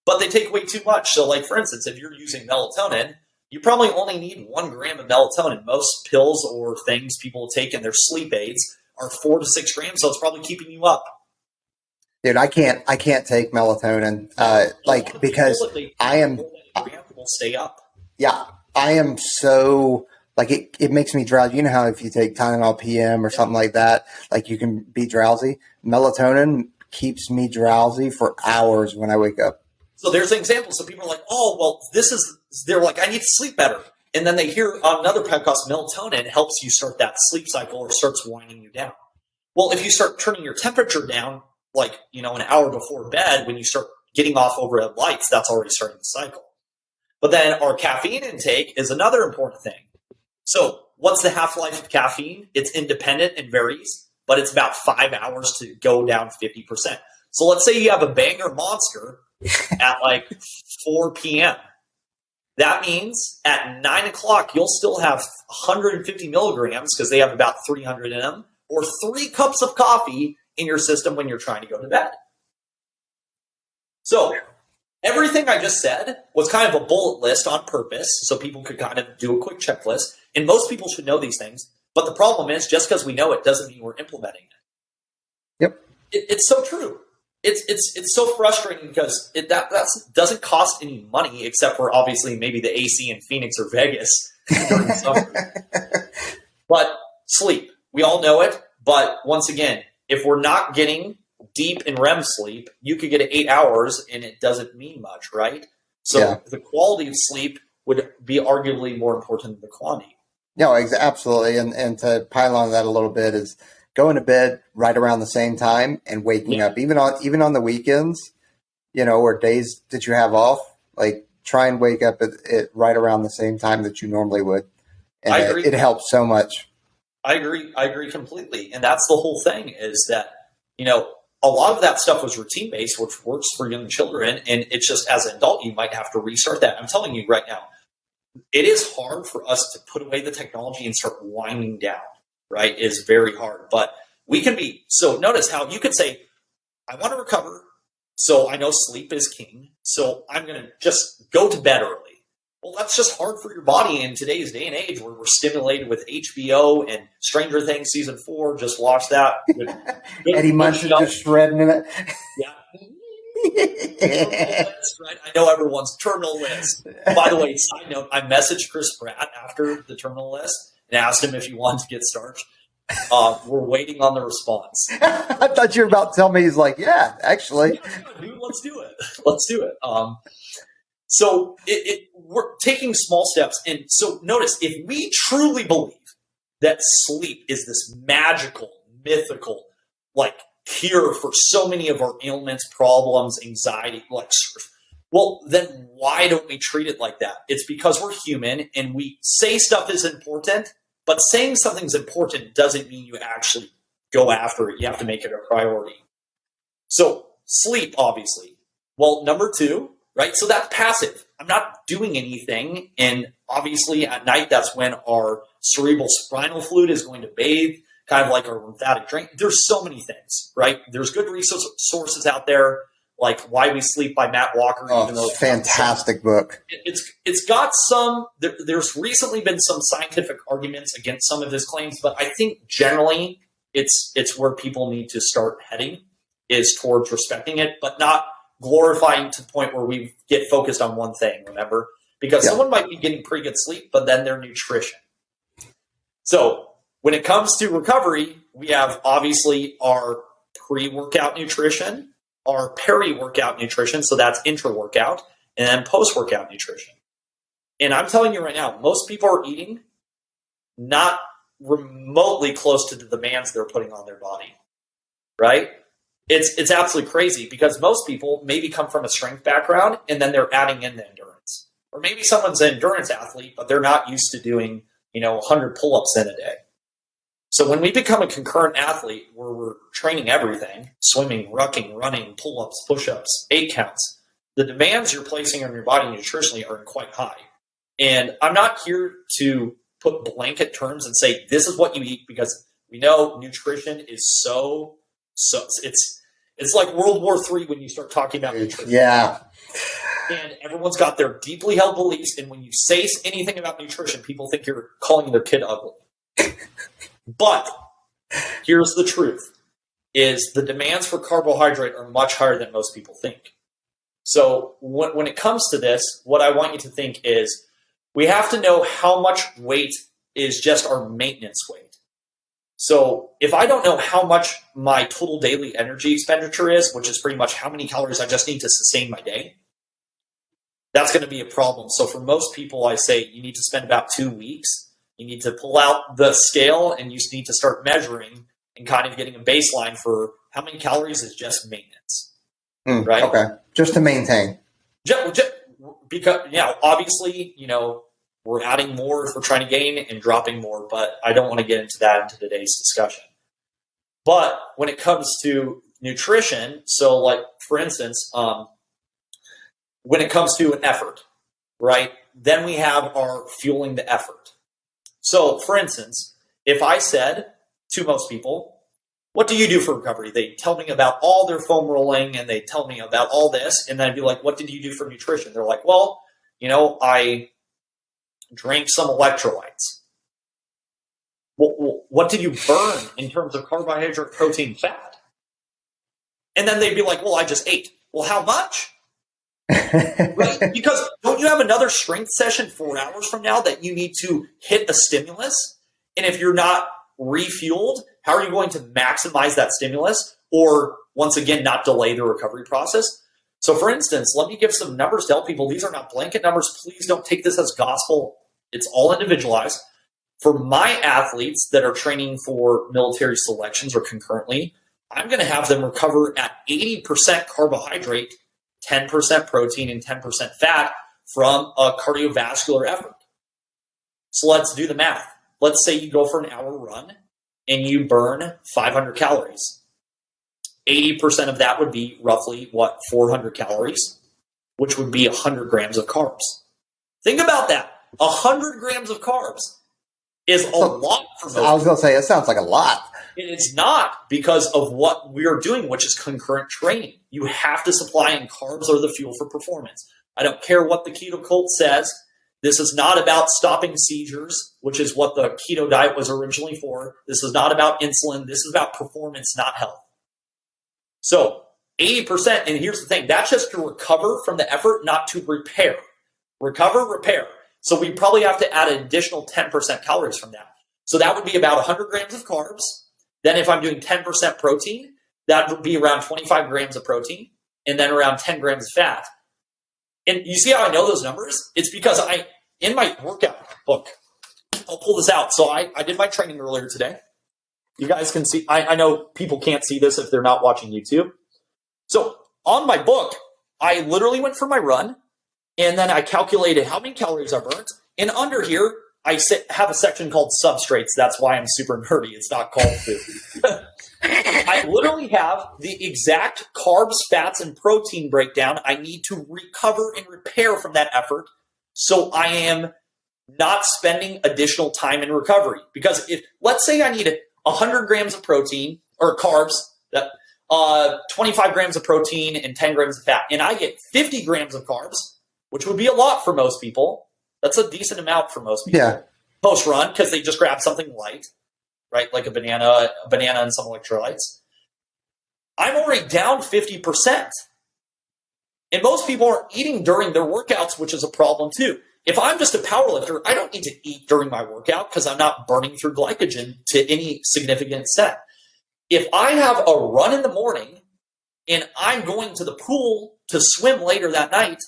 But they take way too much. So, like, for instance, if you're using melatonin, you probably only need 1 gram of melatonin. Most pills or things people take in their sleep aids are 4 to 6 grams, so it's probably keeping you up. Dude, I can't take melatonin, because I am will stay up. Yeah, I am so it makes me drowsy. You know how if you take Tylenol PM or something like that, like you can be drowsy. Melatonin keeps me drowsy for hours when I wake up. So there's an example. So people are like, oh, well, they're like, I need to sleep better. And then they hear on another podcast, melatonin helps you start that sleep cycle or starts winding you down. Well, if you start turning your temperature down, an hour before bed, when you start getting off overhead lights, that's already starting the cycle. But then our caffeine intake is another important thing. So what's the half-life of caffeine? It's independent and varies, but it's about 5 hours to go down 50%. So let's say you have a banger monster at 4 p.m. That means at 9 o'clock, you'll still have 150 milligrams because they have about 300 in them, or 3 cups of coffee in your system when you're trying to go to bed. So everything I just said was kind of a bullet list on purpose so people could kind of do a quick checklist. And most people should know these things. But the problem is just because we know it doesn't mean we're implementing it. Yep. It's so true. It's so frustrating because that doesn't cost any money except for obviously maybe the AC in Phoenix or Vegas during summer. But sleep, we all know it. But once again, if we're not getting deep in REM sleep, you could get 8 hours and it doesn't mean much, right? So the quality of sleep would be arguably more important than the quantity. No, absolutely. And to pile on that a little bit is going to bed right around the same time and waking up, even on the weekends, or days that you have off, like try and wake up at right around the same time that you normally would. And I agree. It helps so much. I agree completely. And that's the whole thing is that, a lot of that stuff was routine based, which works for young children. And it's just as an adult, you might have to restart that. I'm telling you right now, it is hard for us to put away the technology and start winding down, right? It's very hard, but we can be. So notice how you could say, I want to recover. So I know sleep is king. So I'm going to just go to bed early. Well, that's just hard for your body in today's day and age where we're stimulated with HBO and Stranger Things season 4. Just watch that. Eddie Munson just shredding in it. Yeah. List, right? I know everyone's terminal list. By the way, side note, I messaged Chris Pratt after the terminal list and asked him if he wanted to get starched. We're waiting on the response. I thought you were about to tell me he's like, yeah, actually. Yeah, dude, let's do it. Let's do it. So we're taking small steps. And so notice, if we truly believe that sleep is this magical, mythical, cure for so many of our ailments, problems, anxiety, well, then why don't we treat it like that? It's because we're human and we say stuff is important, but saying something's important doesn't mean you actually go after it. You have to make it a priority. So sleep, obviously. Well, number 2, right? So that's passive. I'm not doing anything. And obviously at night, that's when our cerebral spinal fluid is going to bathe, kind of like our lymphatic drain. There's so many things, right? There's good resources out there, like Why We Sleep by Matt Walker. Oh, even though fantastic book. It's got some, there's recently been some scientific arguments against some of his claims, but I think generally it's where people need to start heading is towards respecting it, but not glorifying to the point where we get focused on one thing, remember? Because someone might be getting pretty good sleep, but then their nutrition. So when it comes to recovery, we have obviously our pre-workout nutrition, our peri-workout nutrition, so that's intra-workout, and then post-workout nutrition. And I'm telling you right now, most people are eating not remotely close to the demands they're putting on their body, right? It's absolutely crazy because most people maybe come from a strength background and then they're adding in the endurance. Or maybe someone's an endurance athlete, but they're not used to doing, 100 pull-ups in a day. So when we become a concurrent athlete where we're training everything, swimming, rucking, running, pull-ups, push-ups, 8 counts, the demands you're placing on your body nutritionally are quite high. And I'm not here to put blanket terms and say, this is what you eat, because we know nutrition is so it's like World War III when you start talking about nutrition. Yeah. And everyone's got their deeply held beliefs. And when you say anything about nutrition, people think you're calling their kid ugly. But here's the truth, is the demands for carbohydrate are much higher than most people think. So when it comes to this, what I want you to think is we have to know how much weight is just our maintenance weight. So if I don't know how much my total daily energy expenditure is, which is pretty much how many calories I just need to sustain my day, that's going to be a problem. So for most people, I say you need to spend about 2 weeks. You need to pull out the scale and you need to start measuring and kind of getting a baseline for how many calories is just maintenance. Right? Okay. Just to maintain. Because, obviously, we're adding more if we're trying to gain and dropping more, but I don't want to get into that into today's discussion. But when it comes to nutrition, so like, for instance, when it comes to an effort, right, then we have our fueling the effort. So, for instance, if I said to most people, what do you do for recovery? They tell me about all their foam rolling and they tell me about all this. And then I'd be like, what did you do for nutrition? They're like, well, I drank some electrolytes. Well, what did you burn in terms of carbohydrate, protein, fat? And then they'd be like, well, I just ate. Well, how much? Right? Because don't you have another strength session 4 hours from now that you need to hit a stimulus? And if you're not refueled, how are you going to maximize that stimulus or, once again, not delay the recovery process? So, for instance, let me give some numbers to help people. These are not blanket numbers. Please don't take this as gospel. It's all individualized. For my athletes that are training for military selections or concurrently, I'm going to have them recover at 80% carbohydrate, 10% protein, and 10% fat from a cardiovascular effort. So let's do the math. Let's say you go for an hour run and you burn 500 calories. 80% of that would be roughly, 400 calories, which would be 100 grams of carbs. Think about that. 100 grams of carbs is a lot for most people. I was going to say, it sounds like a lot. It's not, because of what we are doing, which is concurrent training. You have to supply, and carbs are the fuel for performance. I don't care what the keto cult says. This is not about stopping seizures, which is what the keto diet was originally for. This is not about insulin. This is about performance, not health. So 80%, and here's the thing, that's just to recover from the effort, not to repair. Recover, repair. So we probably have to add an additional 10% calories from that. So that would be about 100 grams of carbs. Then if I'm doing 10% protein, that would be around 25 grams of protein, and then around 10 grams of fat. And you see how I know those numbers? It's because in my workout book, I'll pull this out. So I did my training earlier today. You guys can see, I know people can't see this if they're not watching YouTube. So on my book, I literally went for my run, and then I calculated how many calories I burnt. And under here, I have a section called substrates. That's why I'm super nerdy. It's not called food. I literally have the exact carbs, fats, and protein breakdown I need to recover and repair from that effort, so I am not spending additional time in recovery. Because if, let's say I need 100 grams of protein or carbs, 25 grams of protein and 10 grams of fat, and I get 50 grams of carbs, which would be a lot for most people. That's a decent amount for most people. Yeah. Post-run, because they just grab something light, right? Like a banana and some electrolytes. I'm already down 50%. And most people are eating during their workouts, which is a problem too. If I'm just a powerlifter, I don't need to eat during my workout because I'm not burning through glycogen to any significant extent. If I have a run in the morning and I'm going to the pool to swim later that night,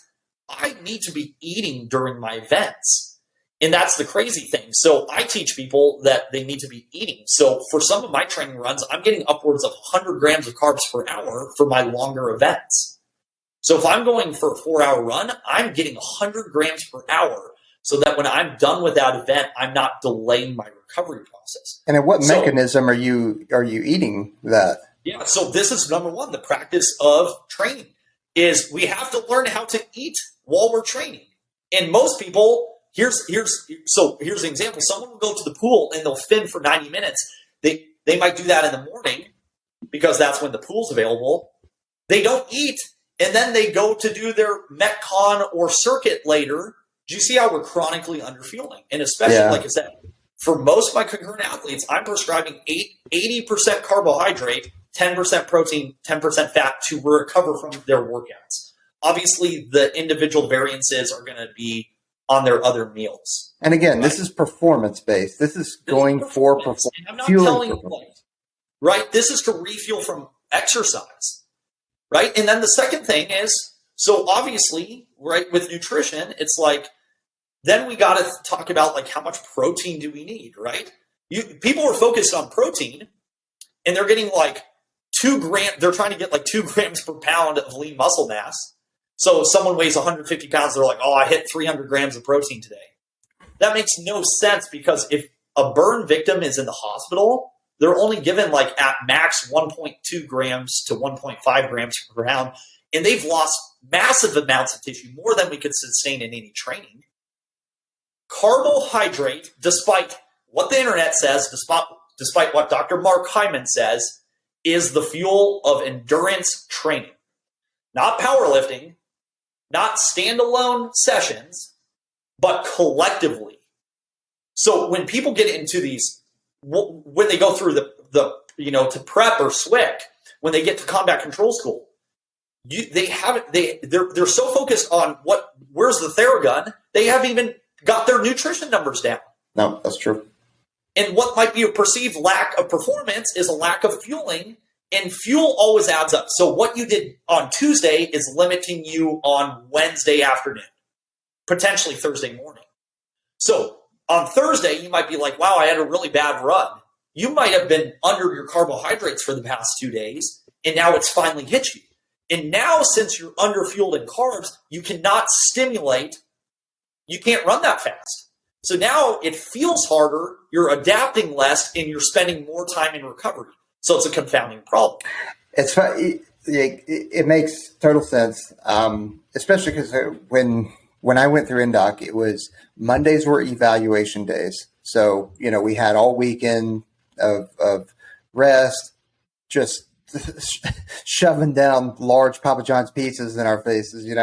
I need to be eating during my events. And that's the crazy thing. So I teach people that they need to be eating. So for some of my training runs, I'm getting upwards of 100 grams of carbs per hour for my longer events. So if I'm going for a 4-hour run, I'm getting 100 grams per hour so that when I'm done with that event, I'm not delaying my recovery process. And at what mechanism are you eating that? Yeah, so this is number one, the practice of training is we have to learn how to eat while we're training. And most people, here's an example. Someone will go to the pool and they'll fin for 90 minutes. They might do that in the morning because that's when the pool's available. They don't eat, and then they go to do their Metcon or circuit later. Do you see how we're chronically underfueling? And especially, like I said, for most of my concurrent athletes, I'm prescribing 80% carbohydrate, 10% protein, 10% fat to recover from their workouts. Obviously, the individual variances are going to be on their other meals. And again, this is performance-based. This is going for performance. I'm not telling you, right? This is to refuel from exercise, right? And then the second thing is, so obviously, right, with nutrition, it's like, then we got to talk about like how much protein do we need, right? People are focused on protein, and they're getting like 2 grams. They're trying to get like 2 grams per pound of lean muscle mass. So if someone weighs 150 pounds, they're like, oh, I hit 300 grams of protein today. That makes no sense because if a burn victim is in the hospital, they're only given like at max 1.2 grams to 1.5 grams per pound, and they've lost massive amounts of tissue, more than we could sustain in any training. Carbohydrate, despite what the internet says, despite what Dr. Mark Hyman says, is the fuel of endurance training. Not powerlifting, not standalone sessions, but collectively. So when people get into these, when they go through the to prep or SWIC, when they get to combat control school, they're so focused on where's the Theragun, they haven't even got their nutrition numbers down. No, that's true. And what might be a perceived lack of performance is a lack of fueling, and fuel always adds up. So what you did on Tuesday is limiting you on Wednesday afternoon, potentially Thursday morning. So on Thursday, you might be like, wow, I had a really bad run. You might have been under your carbohydrates for the past 2 days, and now it's finally hit you. And now, since you're underfueled in carbs, you cannot stimulate. You can't run that fast. So now it feels harder, you're adapting less, and you're spending more time in recovery. So it's a confounding problem. It makes total sense, especially because when I went through INDOC, it was Mondays were evaluation days. So, we had all weekend of rest, just shoving down large Papa John's pizzas in our faces,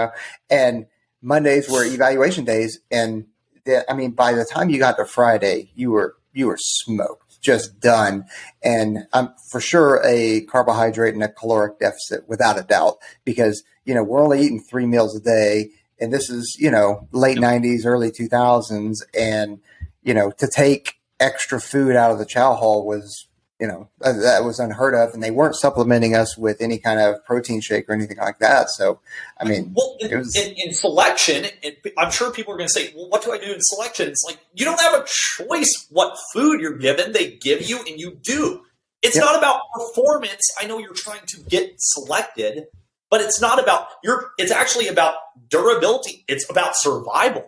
and Mondays were evaluation days. And by the time you got to Friday, you were smoked, just done. And I'm for sure a carbohydrate and a caloric deficit without a doubt, because, we're only eating 3 meals a day. And this is, late 90s, early 2000s. And, to take extra food out of the chow hall was, that was unheard of. And they weren't supplementing us with any kind of protein shake or anything like that. So, it was in selection. I'm sure people are going to say, well, what do I do in selection? It's like, you don't have a choice what food you're given. They give you and you do. It's not about performance. I know you're trying to get selected, but it's not about it's actually about durability. It's about survival.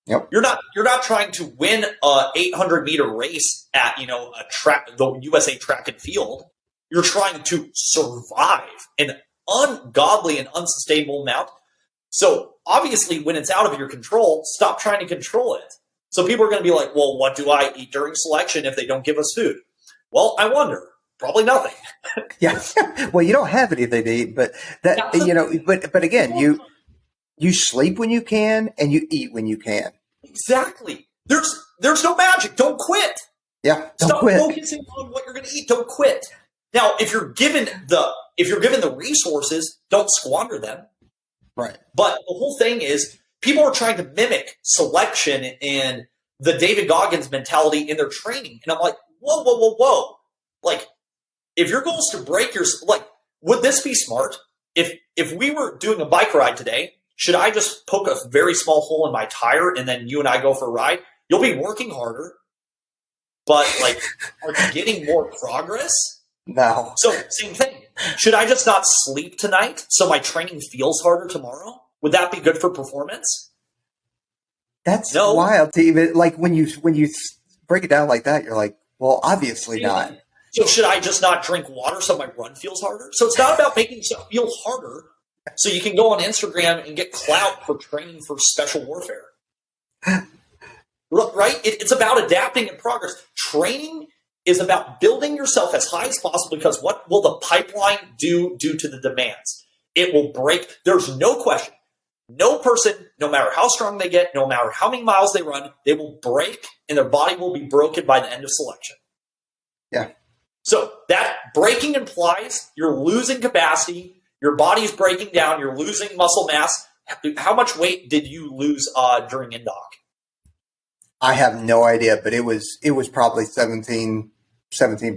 Yep. You're not trying to win a 800-meter race at the USA Track and Field. You're trying to survive an ungodly and unsustainable amount. So obviously, when it's out of your control, stop trying to control it. So people are going to be like, "Well, what do I eat during selection if they don't give us food?" Well, I wonder. Probably nothing. Yeah. Well, you don't have anything to eat, but but again, you sleep when you can and you eat when you can. Exactly. There's no magic. Don't quit. Yeah. Stop focusing on what you're going to eat. Don't quit. Now, if you're given the resources, don't squander them. Right. But the whole thing is people are trying to mimic selection and the David Goggins mentality in their training. And I'm like, whoa. Like, if your goal is to break would this be smart? If we were doing a bike ride today, should I just poke a very small hole in my tire and then you and I go for a ride? You'll be working harder, but are you getting more progress? No. So same thing. Should I just not sleep tonight so my training feels harder tomorrow? Would that be good for performance? That's wild to even when you break it down like that, you're like, well, obviously not. So should I just not drink water so my run feels harder? So it's not about making yourself feel harder so you can go on Instagram and get clout for training for special warfare. Right? It's about adapting and progress. Training is about building yourself as high as possible, because what will the pipeline do due to the demands? It will break. There's no question. No person, no matter how strong they get, no matter how many miles they run, they will break and their body will be broken by the end of selection. Yeah. So that breaking implies you're losing capacity, your body's breaking down, you're losing muscle mass. How much weight did you lose during INDOC? I have no idea, but it was probably 17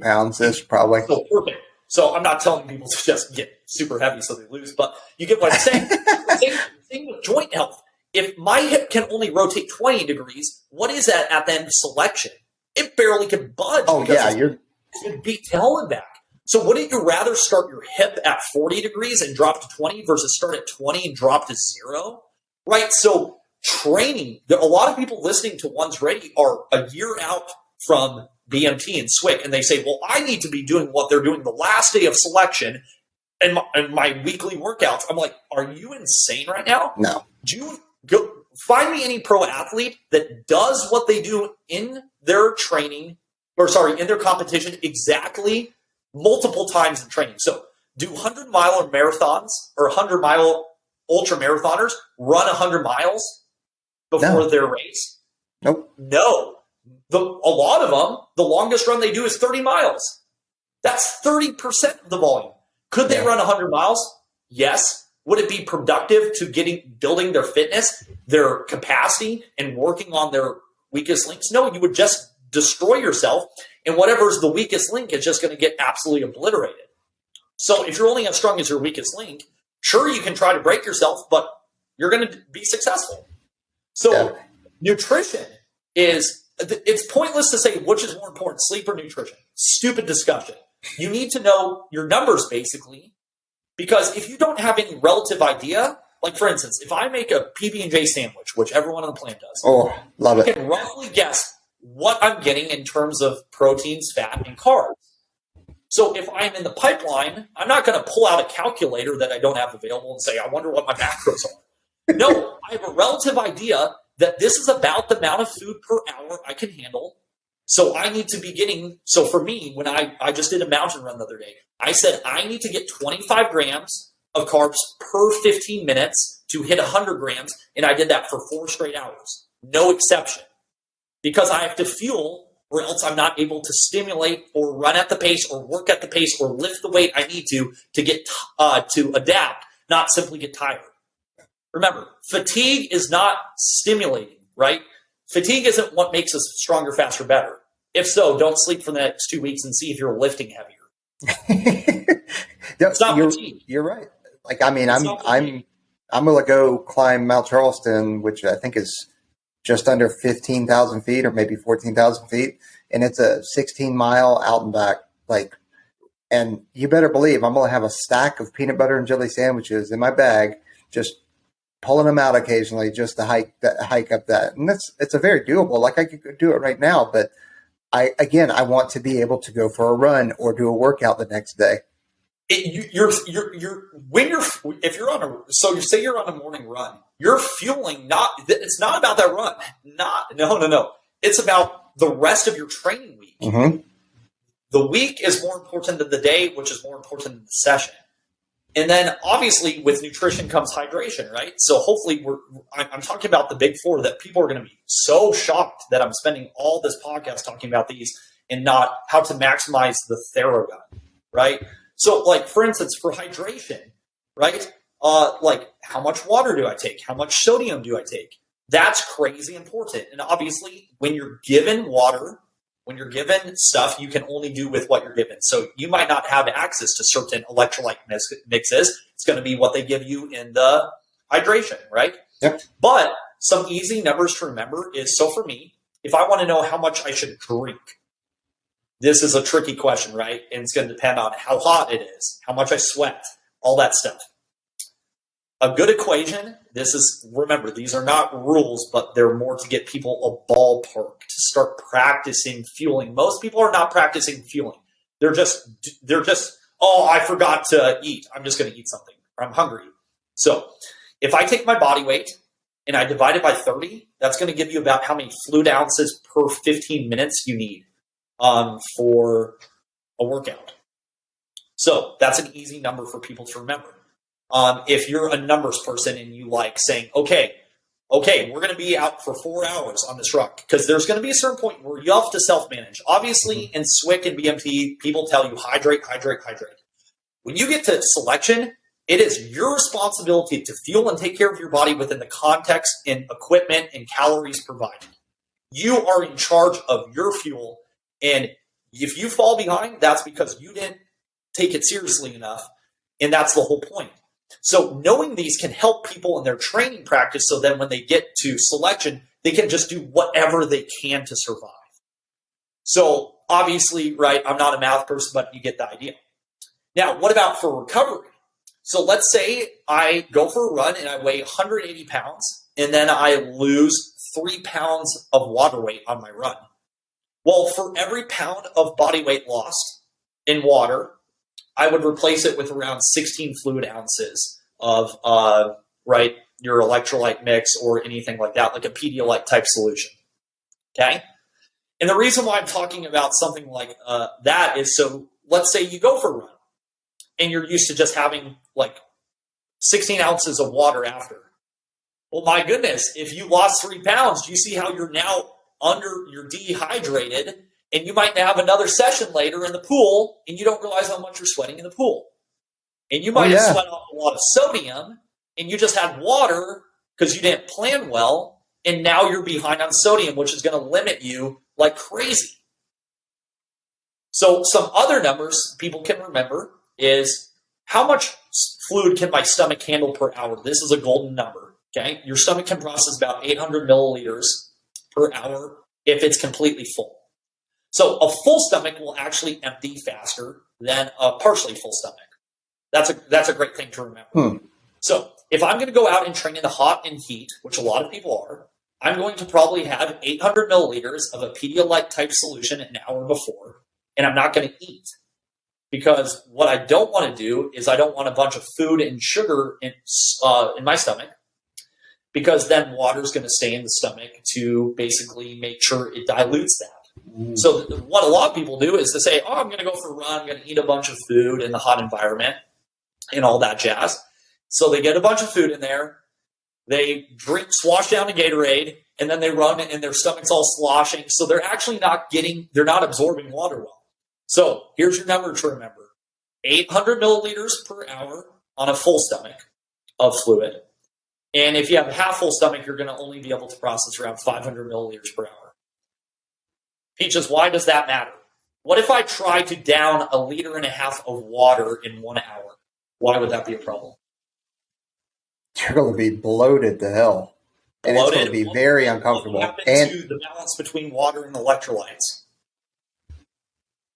pounds-ish, probably. So perfect. So I'm not telling people to just get super heavy so they lose, but you get what I'm saying. Same with joint health. If my hip can only rotate 20 degrees, what is that at the end of selection? It barely can budge. Oh, yeah. You're beat to hell and back. So wouldn't you rather start your hip at 40 degrees and drop to 20 versus start at 20 and drop to 0? Right? So training, a lot of people listening to One's Ready are a year out from BMT and SWIC, and they say, well, I need to be doing what they're doing the last day of selection and my weekly workouts. I'm like, are you insane right now? No. Go find me any pro athlete that does what they do in their training, in their competition exactly multiple times in training. So do 100-mile marathons or 100-mile ultra marathoners run 100 miles before their race? Nope. No. A lot of them, the longest run they do is 30 miles. That's 30% of the volume. Could they run 100 miles? Yes. Would it be productive to building their fitness, their capacity, and working on their weakest links? No, you would just destroy yourself, and whatever's the weakest link is just going to get absolutely obliterated. So if you're only as strong as your weakest link, sure, you can try to break yourself, but you're going to be successful. So nutrition it's pointless to say which is more important, sleep or nutrition. Stupid discussion. You need to know your numbers, basically, because if you don't have any relative idea, like for instance, if I make a PB&J sandwich, which everyone on the planet does, love it. I can roughly guess what I'm getting in terms of proteins, fat, and carbs. So if I'm in the pipeline, I'm not going to pull out a calculator that I don't have available and say, I wonder what my macros are. No, I have a relative idea that this is about the amount of food per hour I can handle. So I need to be getting, so for me, when I just did a mountain run the other day, I said I need to get 25 grams of carbs per 15 minutes to hit 100 grams. And I did that for 4 straight hours. No exception. Because I have to fuel, or else I'm not able to stimulate or run at the pace or work at the pace or lift the weight I need to get to adapt, not simply get tired. Remember, fatigue is not stimulating, right? Fatigue isn't what makes us stronger, faster, better. If so, don't sleep for the next 2 weeks and see if you're lifting heavier. It's not fatigue. You're right. Like, I mean, I'm going to go climb Mount Charleston, which I think is just under 15,000 feet or maybe 14,000 feet. And it's a 16-mile out and back. And you better believe I'm going to have a stack of peanut butter and jelly sandwiches in my bag, just pulling them out occasionally just to hike up that. And it's a very doable. Like, I could do it right now, but I want to be able to go for a run or do a workout the next day. If you're on a morning run, you're fueling it's not about that run. No. It's about the rest of your training week. Mm-hmm. The week is more important than the day, which is more important than the session. And then obviously with nutrition comes hydration, right? So hopefully I'm talking about the big 4 that people are going to be so shocked that I'm spending all this podcast talking about these and not how to maximize the Theragun, right? So like, for instance, for hydration, right? Like how much water do I take? How much sodium do I take? That's crazy important. And obviously when you're given water, when you're given stuff, you can only do with what you're given. So you might not have access to certain electrolyte mixes. It's going to be what they give you in the hydration, right? Yep. But some easy numbers to remember is, so for me, if I want to know how much I should drink, this is a tricky question, right? And it's going to depend on how hot it is, how much I sweat, all that stuff. A good equation, remember, these are not rules, but they're more to get people a ballpark to start practicing fueling. Most people are not practicing fueling. They're just, oh, I forgot to eat. I'm just going to eat something, or I'm hungry. So if I take my body weight and I divide it by 30, that's going to give you about how many fluid ounces per 15 minutes you need for a workout. So that's an easy number for people to remember. If you're a numbers person and you like saying, okay, we're going to be out for 4 hours on this rock, because there's going to be a certain point where you have to self-manage. Obviously, in SWIC and BMT, people tell you hydrate. When you get to selection, it is your responsibility to fuel and take care of your body within the context and equipment and calories provided. You are in charge of your fuel, and if you fall behind, that's because you didn't take it seriously enough, and that's the whole point. So knowing these can help people in their training practice, so then when they get to selection, they can just do whatever they can to survive. So obviously, right, I'm not a math person, but you get the idea. Now, what about for recovery? So let's say I go for a run and I weigh 180 pounds, and then I lose 3 pounds of water weight on my run. Well, for every pound of body weight lost in water, I would replace it with around 16 fluid ounces of, your electrolyte mix or anything like that, like a Pedialyte type solution. Okay? And the reason why I'm talking about something like that is, so let's say you go for a run and you're used to just having like 16 ounces of water after. Well, my goodness, if you lost 3 pounds, do you see how you're now you're dehydrated? And you might have another session later in the pool, and you don't realize how much you're sweating in the pool. And you might have yeah. sweat off a lot of sodium, and you just had water because you didn't plan well, and now you're behind on sodium, which is going to limit you like crazy. So some other numbers people can remember is how much fluid can my stomach handle per hour? This is a golden number, okay? Your stomach can process about 800 milliliters per hour if it's completely full. So a full stomach will actually empty faster than a partially full stomach. That's a great thing to remember. So if I'm going to go out and train in the hot and heat, which a lot of people are, I'm going to probably have 800 milliliters of a Pedialyte type solution an hour before, and I'm not going to eat. Because what I don't want to do is I don't want a bunch of food and sugar in my stomach, because then water is going to stay in the stomach to basically make sure it dilutes that. So what a lot of people do is to say, oh, I'm going to go for a run, I'm going to eat a bunch of food in the hot environment and all that jazz. So they get a bunch of food in there, they swash down a Gatorade, and then they run and their stomach's all sloshing. So they're actually they're not absorbing water well. So here's your number to remember. 800 milliliters per hour on a full stomach of fluid. And if you have a half full stomach, you're going to only be able to process around 500 milliliters per hour. Peaches, why does that matter? What if I try to down 1.5 liters of water in 1 hour? Why would that be a problem? You're going to be bloated to hell. And it's going to be very uncomfortable. What happens to the balance between water and electrolytes?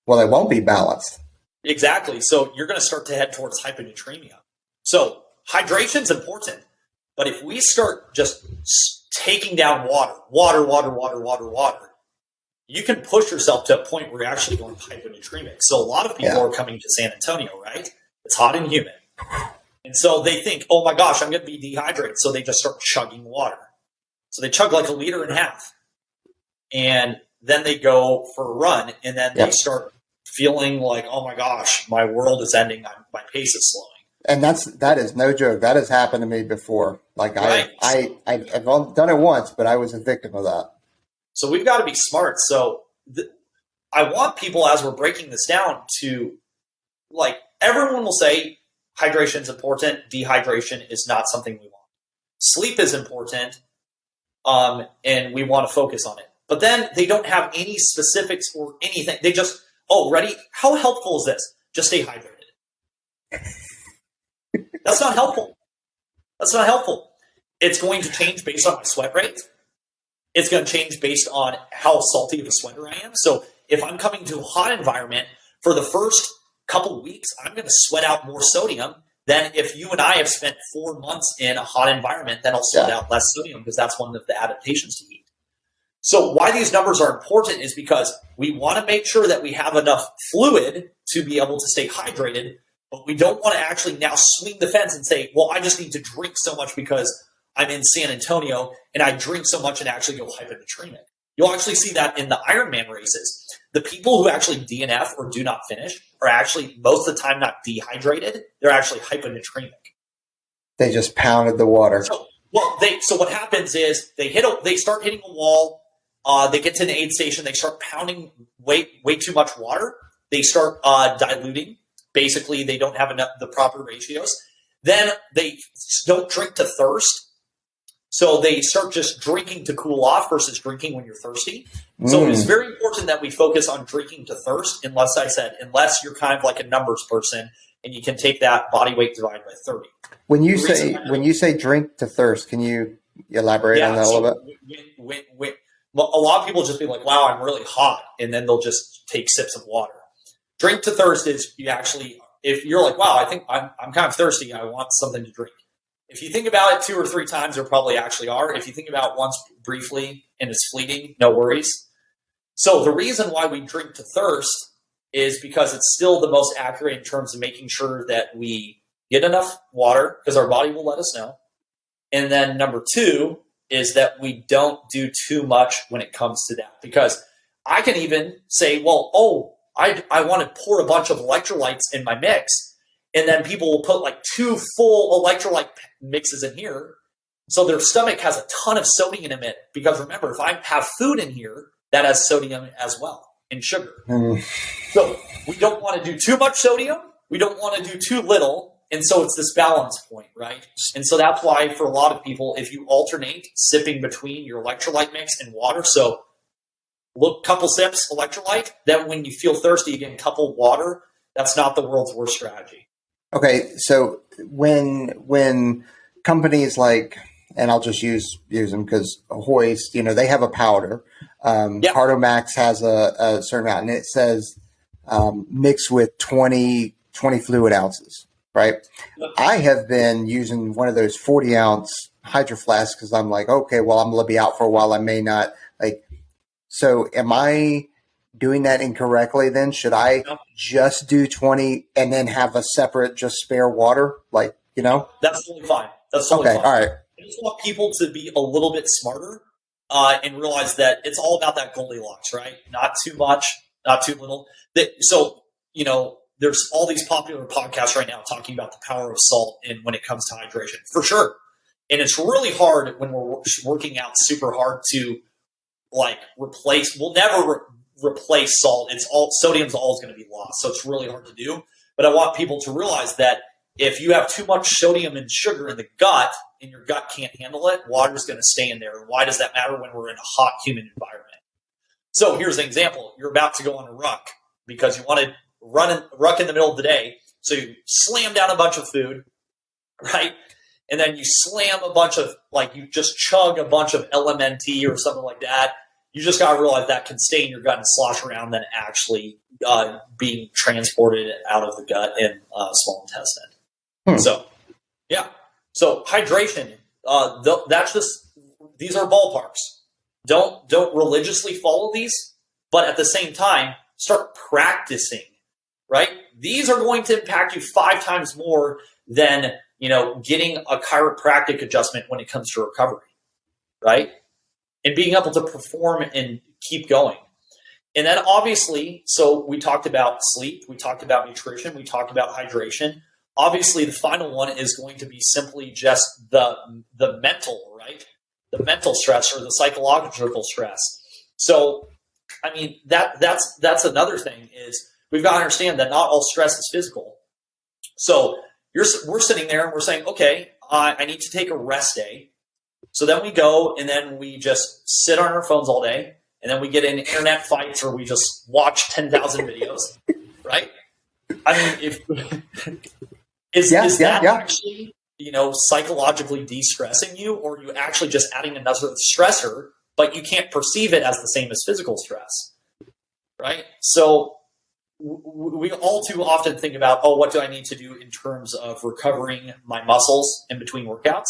Well, it won't be balanced. Exactly. So you're going to start to head towards hyponatremia. So hydration is important. But if we start just taking down water, you can push yourself to a point where you're actually going hyponatremic. So a lot of people are coming to San Antonio, right? It's hot and humid. And so they think, oh my gosh, I'm going to be dehydrated. So they just start chugging water. So they chug like 1.5 liters. And then they go for a run, and then they start feeling like, oh my gosh, my world is ending. My pace is slowing. And that is no joke. That has happened to me before. Like I've done it once, but I was a victim of that. So we've got to be smart. So I want people, as we're breaking this down, to, like, everyone will say hydration is important. Dehydration is not something we want. Sleep is important, and we want to focus on it. But then they don't have any specifics or anything. They just, ready? How helpful is this? Just stay hydrated. That's not helpful. That's not helpful. It's going to change based on my sweat rate. It's going to change based on how salty of a sweater I am. So if I'm coming to a hot environment, for the first couple of weeks, I'm going to sweat out more sodium than if you and I have spent 4 months in a hot environment. Then I'll sweat out less sodium, because that's one of the adaptations to heat. So why these numbers are important is because we want to make sure that we have enough fluid to be able to stay hydrated, but we don't want to actually now swing the fence and say, well, I just need to drink so much because I'm in San Antonio and I drink so much and actually go hyponatremic. You'll actually see that in the Ironman races. The people who actually DNF or do not finish are actually most of the time not dehydrated. They're actually hyponatremic. They just pounded the water. So what happens is they start hitting a wall. They get to an aid station. They start pounding way too much water. They start diluting. Basically, they don't have the proper ratios. Then they don't drink to thirst. So they start just drinking to cool off versus drinking when you're thirsty. So it is very important that we focus on drinking to thirst, unless you're kind of like a numbers person and you can take that body weight divided by 30. When you say drink to thirst, can you elaborate on that a little bit? Well, a lot of people just be like, wow, I'm really hot. And then they'll just take sips of water. Drink to thirst is if you're like, wow, I think I'm kind of thirsty, I want something to drink. If you think about it 2 or 3 times, there probably actually are. If you think about it once briefly and it's fleeting, no worries. So the reason why we drink to thirst is because it's still the most accurate in terms of making sure that we get enough water, because our body will let us know. And then number 2 is that we don't do too much when it comes to that. Because I can even say, well, I want to pour a bunch of electrolytes in my mix. And then people will put like 2 full electrolyte mixes in here. So their stomach has a ton of sodium in it. Because remember, if I have food in here, that has sodium as well, and sugar. So we don't want to do too much sodium. We don't want to do too little. And so it's this balance point, right? And so that's why for a lot of people, if you alternate sipping between your electrolyte mix and water, so look, couple sips electrolyte, then when you feel thirsty again, couple water, that's not the world's worst strategy. Okay, so when companies like, and I'll just use them because Hoist, they have a powder. Yep. Cardomax has a certain amount, and it says mixed with 20 fluid ounces, right? Yep. I have been using one of those 40-ounce hydro flasks because I'm like, okay, well, I'm going to be out for a while. I may not like. So am I doing that incorrectly then? Should I just do 20 and then have a separate just spare water? Like, That's totally fine. That's totally okay. fine. All right. I just want people to be a little bit smarter and realize that it's all about that Goldilocks, right? Not too much, not too little. So, there's all these popular podcasts right now talking about the power of salt when it comes to hydration, for sure. And it's really hard when we're working out super hard to replace. We'll never replace salt. Sodium's always going to be lost, so it's really hard to do. But I want people to realize that if you have too much sodium and sugar in the gut and your gut can't handle it, water's going to stay in there. And why does that matter when we're in a hot, humid environment? So here's an example. You're about to go on a ruck because you want to ruck in the middle of the day. So you slam down a bunch of food, right? And then you slam a bunch of, you just chug a bunch of LMNT or something like that. You just got to realize that can stay in your gut and slosh around than actually being transported out of the gut and small intestine. So, yeah. So hydration, these are ballparks. Don't religiously follow these, but at the same time, start practicing, right? These are going to impact you 5 times more than, getting a chiropractic adjustment when it comes to recovery, right? And being able to perform and keep going. And then obviously, so we talked about sleep, we talked about nutrition, we talked about hydration. Obviously, the final one is going to be simply just the mental, right? The mental stress or the psychological stress. So, I mean, that's another thing is we've got to understand that not all stress is physical. So we're sitting there and we're saying, okay, I need to take a rest day. So then we go and then we just sit on our phones all day and then we get in internet fights or we just watch 10,000 videos, right? I mean, is that actually, psychologically de-stressing you, or are you actually just adding another stressor, but you can't perceive it as the same as physical stress, right? So we all too often think about, what do I need to do in terms of recovering my muscles in between workouts?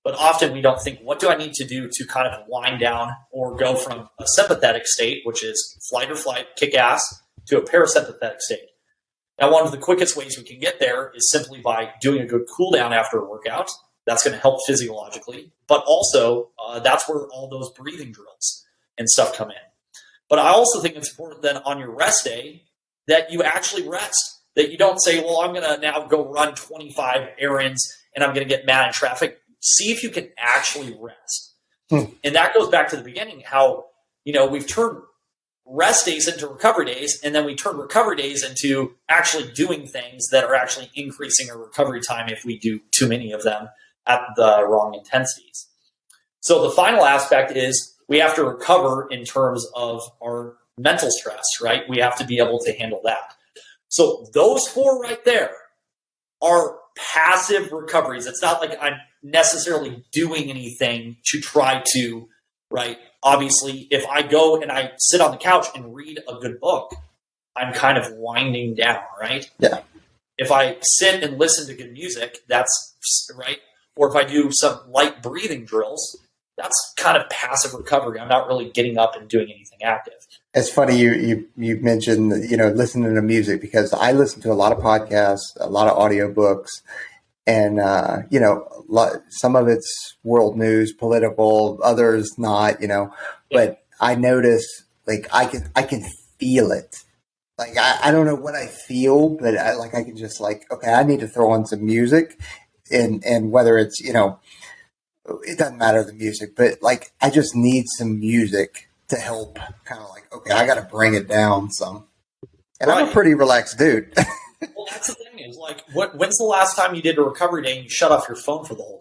But often we don't think, what do I need to do to kind of wind down or go from a sympathetic state, which is flight or flight, kick ass, to a parasympathetic state. Now, one of the quickest ways we can get there is simply by doing a good cool down after a workout. That's going to help physiologically, but also that's where all those breathing drills and stuff come in. But I also think it's important then on your rest day that you actually rest, that you don't say, well, I'm going to now go run 25 errands and I'm going to get mad in traffic. See if you can actually rest. And that goes back to the beginning, how, we've turned rest days into recovery days, and then we turn recovery days into actually doing things that are actually increasing our recovery time if we do too many of them at the wrong intensities. So the final aspect is we have to recover in terms of our mental stress, right? We have to be able to handle that. So those 4 right there are passive recoveries. It's not like I'm necessarily doing anything to try to, right? Obviously, if I go and I sit on the couch and read a good book, I'm kind of winding down, right? Yeah. If I sit and listen to good music, that's right. Or if I do some light breathing drills, that's kind of passive recovery. I'm not really getting up and doing anything active. It's funny you mentioned, listening to music, because I listen to a lot of podcasts, a lot of audiobooks, and, some of it's world news, political, others not, but I notice I can feel it. I don't know what I feel, but I can just okay, I need to throw on some music, and whether it's, it doesn't matter the music, but I just need some music to help kind of okay, I got to bring it down some. And right. I'm a pretty relaxed dude. Well, that's the thing day. Like, when's the last time you did a recovery day and you shut off your phone for the whole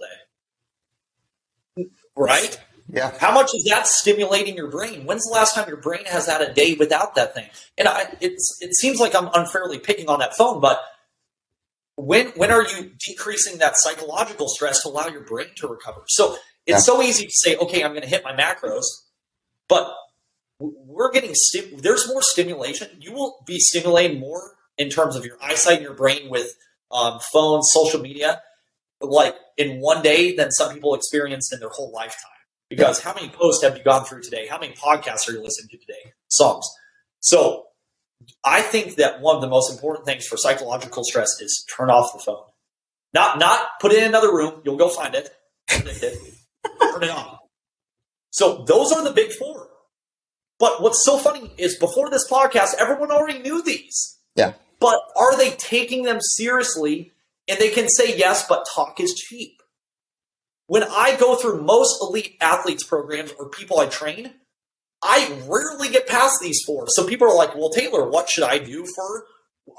day? Right? Yeah. How much is that stimulating your brain? When's the last time your brain has had a day without that thing? And it seems like I'm unfairly picking on that phone, but when are you decreasing that psychological stress to allow your brain to recover? So it's so easy to say, okay, I'm going to hit my macros, but we're getting there's more stimulation. You will be stimulating more in terms of your eyesight and your brain with phones, social media, like in one day than some people experienced in their whole lifetime. Because how many posts have you gone through today? How many podcasts are you listening to today? Songs. So I think that one of the most important things for psychological stress is turn off the phone. Not put it in another room. You'll go find it. Turn it on. So those are the big four. But what's so funny is before this podcast, everyone already knew these. Yeah. But are they taking them seriously? And they can say yes, but talk is cheap. When I go through most elite athletes programs or people I train, I rarely get past these four. So people are like, well, Taylor, what should I do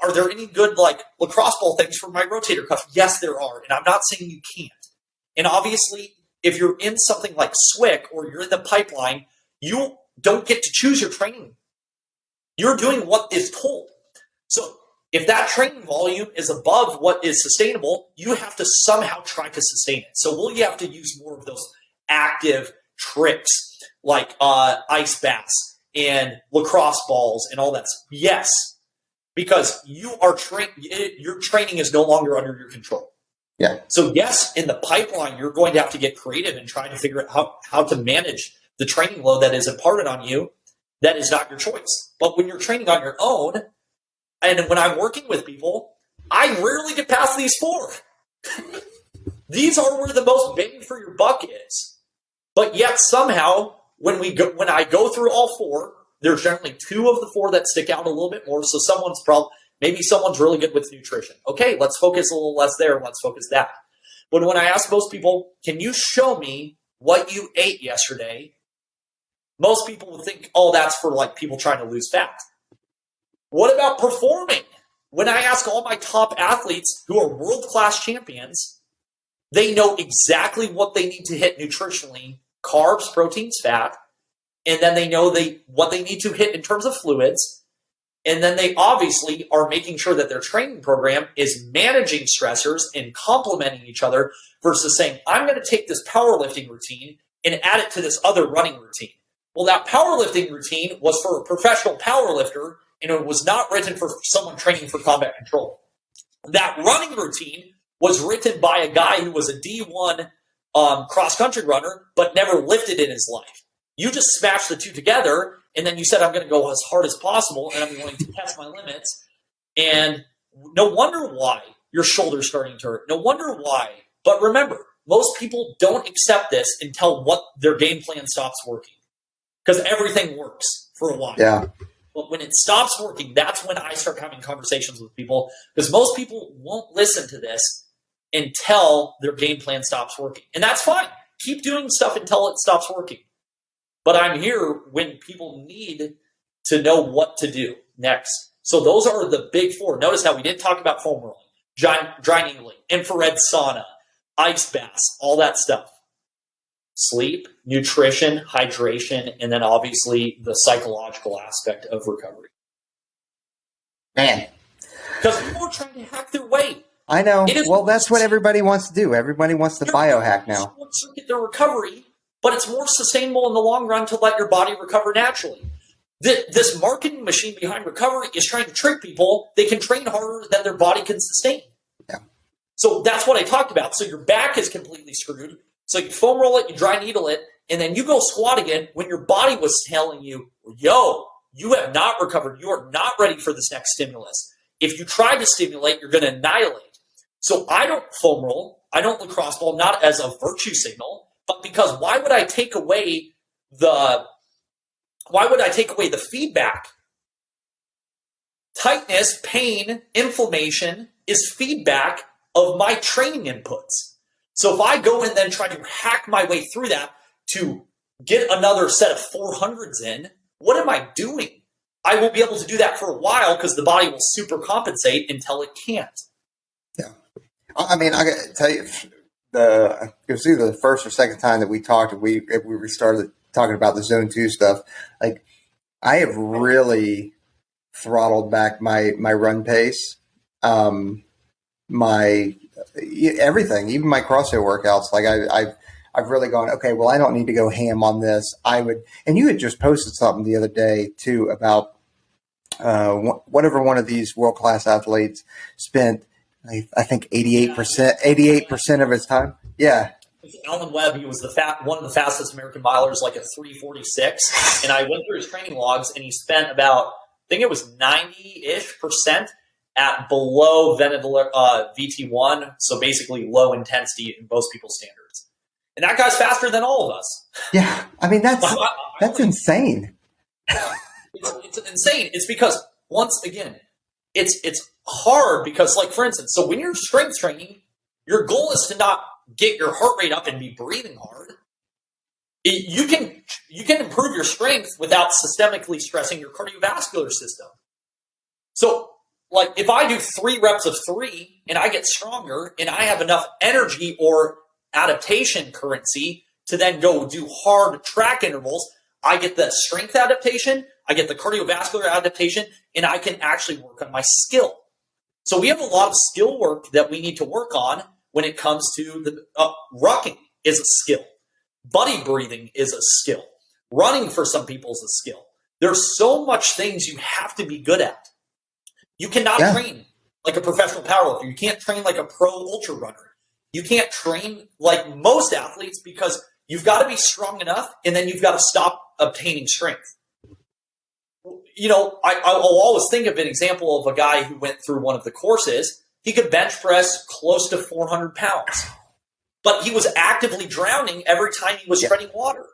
are there any good like lacrosse ball things for my rotator cuff? Yes, there are. And I'm not saying you can't. And obviously, if you're in something like SWIC or you're in the pipeline, you don't get to choose your training. You're doing what is told. So if that training volume is above what is sustainable, you have to somehow try to sustain it. So will you have to use more of those active tricks like ice baths and lacrosse balls and all that? Yes, because your training is no longer under your control. Yeah. So yes, in the pipeline, you're going to have to get creative and try to figure out how to manage the training load that is imparted on you. That is not your choice. But when you're training on your own, and when I'm working with people, I rarely get past these four. These are where the most bang for your buck is. But yet somehow, when I go through all four, there's generally two of the four that stick out a little bit more. So maybe someone's really good with nutrition. Okay, let's focus a little less there. Let's focus that. But when I ask most people, can you show me what you ate yesterday? Most people would think, oh, that's for like people trying to lose fat. What about performing? When I ask all my top athletes who are world-class champions, they know exactly what they need to hit nutritionally, carbs, proteins, fat, and then they know what they need to hit in terms of fluids, and then they obviously are making sure that their training program is managing stressors and complementing each other versus saying, I'm going to take this powerlifting routine and add it to this other running routine. Well, that powerlifting routine was for a professional powerlifter, and it was not written for someone training for combat control. That running routine was written by a guy who was a D1 cross-country runner, but never lifted in his life. You just smashed the two together, and then you said, I'm going to go as hard as possible, and I'm going to test my limits. And no wonder why your shoulder's starting to hurt. No wonder why. But remember, most people don't accept this until their game plan stops working. Because everything works for a while. Yeah. But when it stops working, that's when I start having conversations with people, because most people won't listen to this until their game plan stops working. And that's fine. Keep doing stuff until it stops working. But I'm here when people need to know what to do next. So those are the big four. Notice how we didn't talk about foam rolling, dry needling, infrared sauna, ice baths, all that stuff. Sleep, nutrition, hydration, and then obviously the psychological aspect of recovery. Man. Because people are trying to hack their way. I know. Well, that's what everybody wants to do. Everybody wants to biohack now. Get their recovery, but it's more sustainable in the long run to let your body recover naturally. This marketing machine behind recovery is trying to trick people. They can train harder than their body can sustain. Yeah. So that's what I talked about. So your back is completely screwed. So you foam roll it, you dry needle it, and then you go squat again when your body was telling you, yo, you have not recovered. You are not ready for this next stimulus. If you try to stimulate, you're going to annihilate. So I don't foam roll. I don't lacrosse ball, not as a virtue signal, but because why would I take away the feedback? Tightness, pain, inflammation is feedback of my training inputs. So if I go and then try to hack my way through that to get another set of 400s in, what am I doing? I won't be able to do that for a while because the body will super compensate until it can't. I mean, I gotta tell you, it was either the first or second time that we talked, and we started talking about the Zone 2 stuff. Like, I have really throttled back my run pace, my everything, even my CrossFit workouts. Like, I've really gone, okay, well, I don't need to go ham on this. And you had just posted something the other day too about whatever one of these world-class athletes spent, I think 88% of his time. Yeah. Alan Webb, he was one of the fastest American milers, like a 3:46. And I went through his training logs, and he spent about, I think it was 90-ish% at below VT1, so basically low intensity in most people's standards. And that guy's faster than all of us. Yeah, I mean, that's insane. It's insane. It's because, once again, it's hard because, like, for instance, so when you're strength training, your goal is to not get your heart rate up and be breathing hard. You can improve your strength without systemically stressing your cardiovascular system. So, like, if I do 3 reps of 3 and I get stronger and I have enough energy or adaptation currency to then go do hard track intervals, I get the strength adaptation, I get the cardiovascular adaptation, and I can actually work on my skill. So we have a lot of skill work that we need to work on when it comes to the rucking is a skill. Buddy breathing is a skill. Running for some people is a skill. There's so much things you have to be good at. You cannot train like a professional powerlifter. You can't train like a pro ultra runner. You can't train like most athletes because you've got to be strong enough, and then you've got to stop obtaining strength. You know, I'll always think of an example of a guy who went through one of the courses. He could bench press close to 400 pounds, but he was actively drowning every time he was treading water.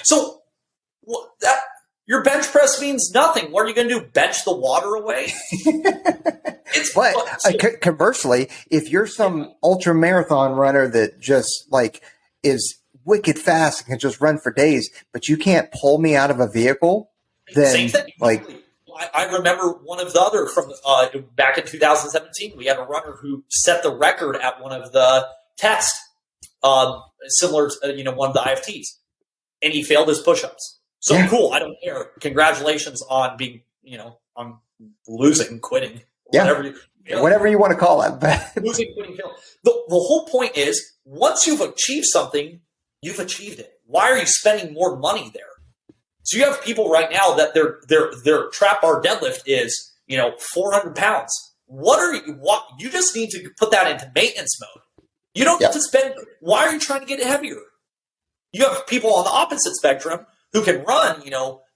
So your bench press means nothing. What are you going to do? Bench the water away? Conversely, if you're some ultra marathon runner that just like is wicked fast and can just run for days, but you can't pull me out of a vehicle, then same thing. Like I remember one of the other from back in 2017, we had a runner who set the record at one of the tests, similar to one of the IFTs, and he failed his push-ups. So cool, I don't care. Congratulations on being, on losing, quitting, whatever you want to call it. Losing, quitting, failing. The whole point is, once you've achieved something, you've achieved it. Why are you spending more money there? So you have people right now that their trap bar deadlift is 400 pounds. You just need to put that into maintenance mode. You don't need to spend. Why are you trying to get it heavier? You have people on the opposite spectrum who can run,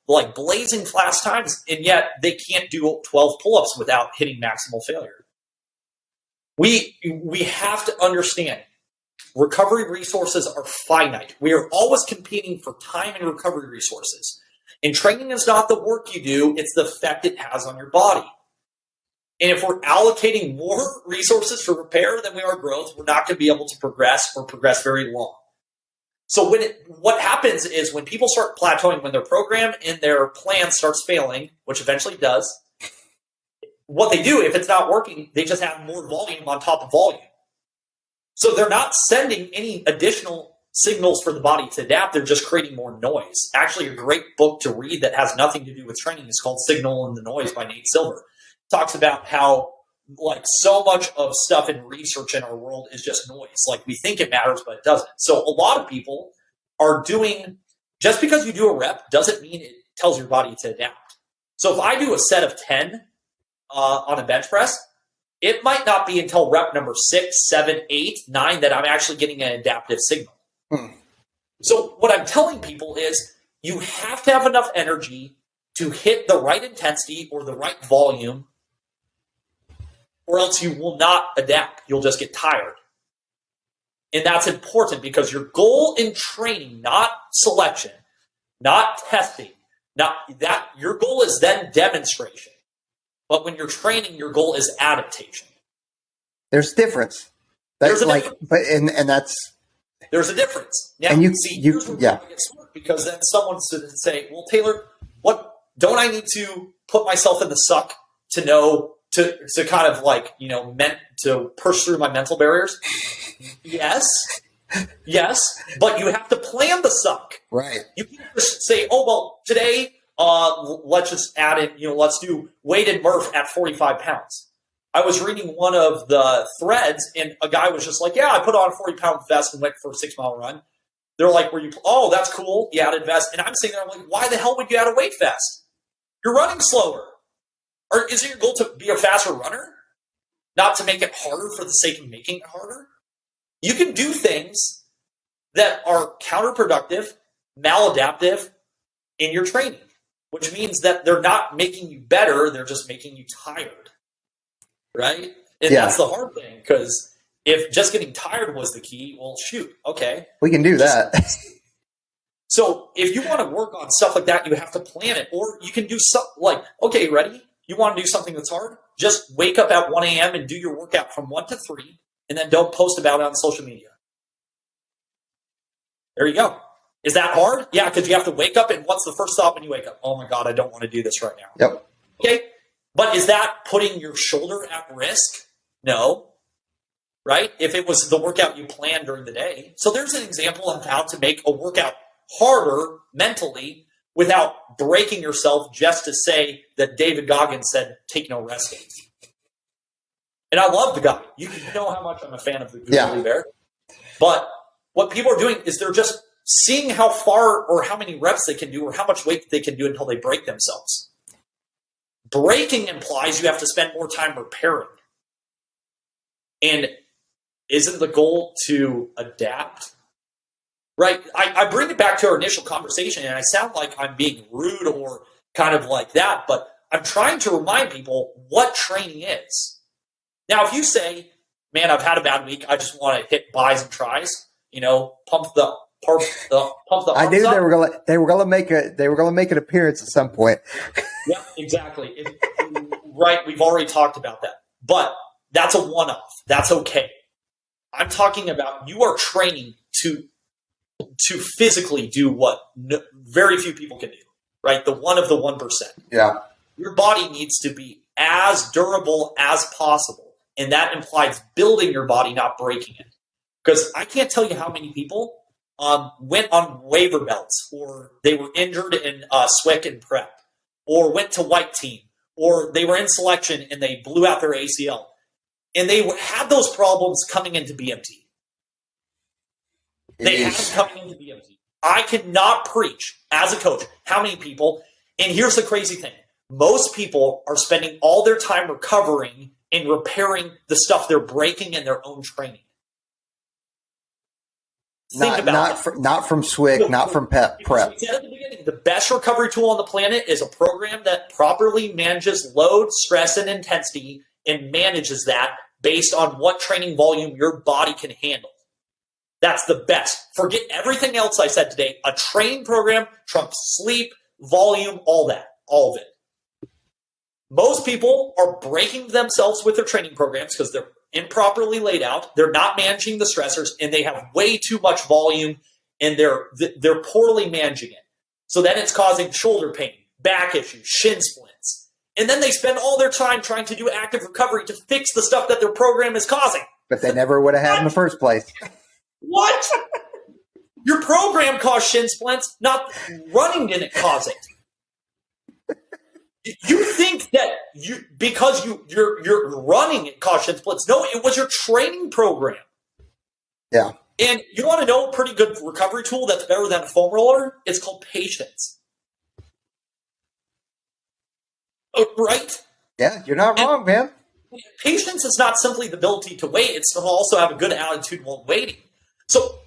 like blazing fast times, and yet they can't do 12 pull-ups without hitting maximal failure. We have to understand recovery resources are finite. We are always competing for time and recovery resources. And training is not the work you do, it's the effect it has on your body. And if we're allocating more resources for repair than we are growth, we're not going to be able to progress or progress very long. So what happens is when people start plateauing, when their program and their plan starts failing, which eventually does, what they do, if it's not working, they just have more volume on top of volume. So they're not sending any additional signals for the body to adapt. They're just creating more noise. Actually, a great book to read that has nothing to do with training is called Signal and the Noise by Nate Silver. It talks about how so much of stuff in research in our world is just noise. Like, we think it matters, but it doesn't. So a lot of people are doing, just because you do a rep doesn't mean it tells your body to adapt. So if I do a set of 10 on a bench press, it might not be until rep number 6, 7, 8, 9 that I'm actually getting an adaptive signal. So what I'm telling people is you have to have enough energy to hit the right intensity or the right volume, or else you will not adapt. You'll just get tired. And that's important because your goal in training, not selection, not testing, your goal is then demonstration. But when you're training, your goal is adaptation. There's a difference. There's a difference. Now, and here's where we get smart, because then someone's going to say, well, Taylor, what don't I need to put myself in the suck to to kind of like, meant to push through my mental barriers? Yes. Yes. But you have to plan the suck. Right. You can't just say, oh, well, today, let's just add in, let's do weighted Murph at 45 pounds. I was reading one of the threads and a guy was just like, yeah, I put on a 40-pound vest and went for a 6-mile run. They're like, oh, that's cool. You added vest. And I'm sitting there, I'm like, why the hell would you add a weight vest? You're running slower. Or is it your goal to be a faster runner? Not to make it harder for the sake of making it harder? You can do things that are counterproductive, maladaptive in your training, which means that they're not making you better, they're just making you tired, right? And that's the hard thing, because if just getting tired was the key, well, shoot, okay. We can do that. So if you want to work on stuff like that, you have to plan it. Or you can do something like, okay, ready? You want to do something that's hard? Just wake up at 1 a.m. and do your workout from 1 to 3, and then don't post about it on social media. There you go. Is that hard? Yeah, because you have to wake up, and what's the first thought when you wake up? Oh my God, I don't want to do this right now. Yep. Okay, but is that putting your shoulder at risk? No. Right? If it was the workout you planned during the day. So there's an example of how to make a workout harder mentally without breaking yourself just to say that David Goggins said, take no rest days. And I love the guy. You know how much I'm a fan of the Grizzly Bear. But what people are doing is they're just seeing how far or how many reps they can do or how much weight they can do until they break themselves. Breaking implies you have to spend more time repairing. And isn't the goal to adapt? Right? I bring it back to our initial conversation, and I sound like I'm being rude or kind of like that, but I'm trying to remind people what training is. Now, if you say, man, I've had a bad week, I just want to hit buys and tries, pump the I knew they were gonna make an appearance at some point. Yeah, exactly. Right, we've already talked about that. But that's a one-off. That's okay. I'm talking about you are training to physically do what very few people can do, right? The one of the 1%. Yeah. Your body needs to be as durable as possible. And that implies building your body, not breaking it. Because I can't tell you how many people went on waiver belts, or they were injured in SWIC and prep, or went to white team, or they were in selection and they blew out their ACL. And they had those problems coming into BMT. They had them coming into BMT. I cannot preach as a coach how many people, and here's the crazy thing. Most people are spending all their time recovering and repairing the stuff they're breaking in their own training. Think about that. Not from SWIC, not from prep. We said at the beginning, the best recovery tool on the planet is a program that properly manages load, stress, and intensity and manages that based on what training volume your body can handle. That's the best. Forget everything else I said today. A training program trumps sleep, volume, all of it. Most people are breaking themselves with their training programs because they're improperly laid out. They're not managing the stressors, and they have way too much volume, and they're poorly managing it. So then it's causing shoulder pain, back issues, shin splints. And then they spend all their time trying to do active recovery to fix the stuff that their program is causing. But they never would have had in the first place. What? Your program caused shin splints, not running didn't cause it. You think that because you're running it caused shin splints. No, it was your training program. Yeah. And you want to know a pretty good recovery tool that's better than a foam roller? It's called patience. Right? Yeah, you're not wrong, man. Patience is not simply the ability to wait. It's to also have a good attitude while waiting. So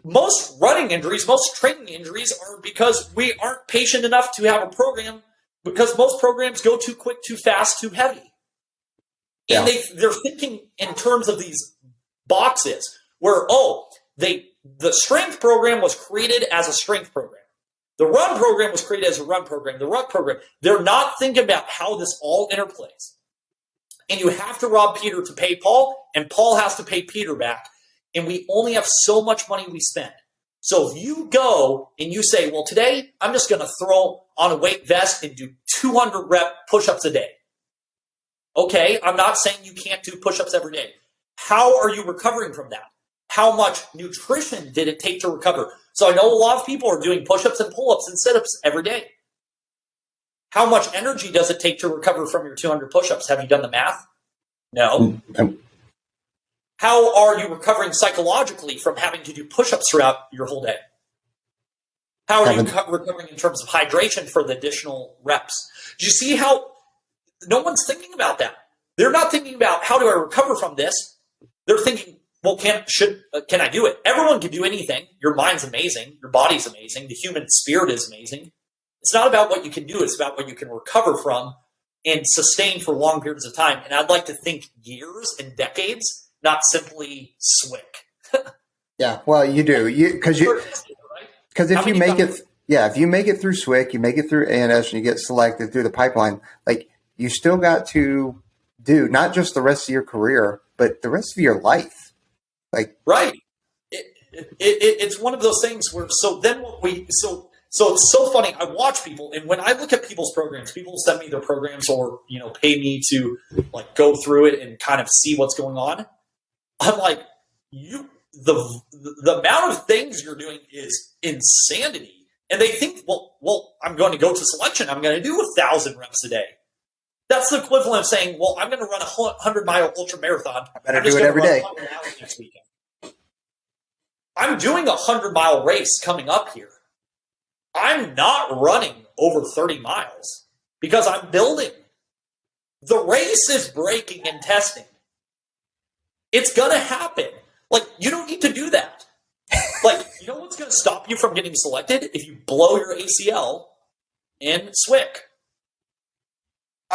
most running injuries, most training injuries are because we aren't patient enough to have a program, because most programs go too quick, too fast, too heavy. And they're thinking in terms of these boxes where, the strength program was created as a strength program. The run program was created as a run program. The ruck program. They're not thinking about how this all interplays. And you have to rob Peter to pay Paul, and Paul has to pay Peter back. And we only have so much money we spend. So if you go and you say, well, today I'm just going to throw on a weight vest and do 200 rep push-ups a day. Okay, I'm not saying you can't do push-ups every day. How are you recovering from that? How much nutrition did it take to recover? So I know a lot of people are doing push-ups and pull-ups and sit-ups every day. How much energy does it take to recover from your 200 push-ups? Have you done the math? No. How are you recovering psychologically from having to do push-ups throughout your whole day? How are you recovering in terms of hydration for the additional reps? Do you see how no one's thinking about that? They're not thinking about how do I recover from this. They're thinking, well, can I do it? Everyone can do anything. Your mind's amazing. Your body's amazing. The human spirit is amazing. It's not about what you can do. It's about what you can recover from and sustain for long periods of time. And I'd like to think years and decades, not simply SWIC. Yeah, well, you do. Because if you make it, if you make it through SWIC, you make it through ANS, and you get selected through the pipeline, like you still got to do not just the rest of your career, but the rest of your life. Like right. It's one of those things where so it's so funny. I watch people, and when I look at people's programs, people send me their programs or pay me to like go through it and kind of see what's going on. I'm like, the amount of things you're doing is insanity, and they think, well, I'm going to go to selection. I'm going to do 1,000 reps a day. That's the equivalent of saying, well, I'm going to run a 100-mile ultra marathon. I better do it every day. Next weekend. I'm doing a 100-mile race coming up here. I'm not running over 30 miles because I'm building. The race is breaking and testing. It's going to happen. Like, you don't need to do that. Like, you know what's going to stop you from getting selected? If you blow your ACL in SWIC.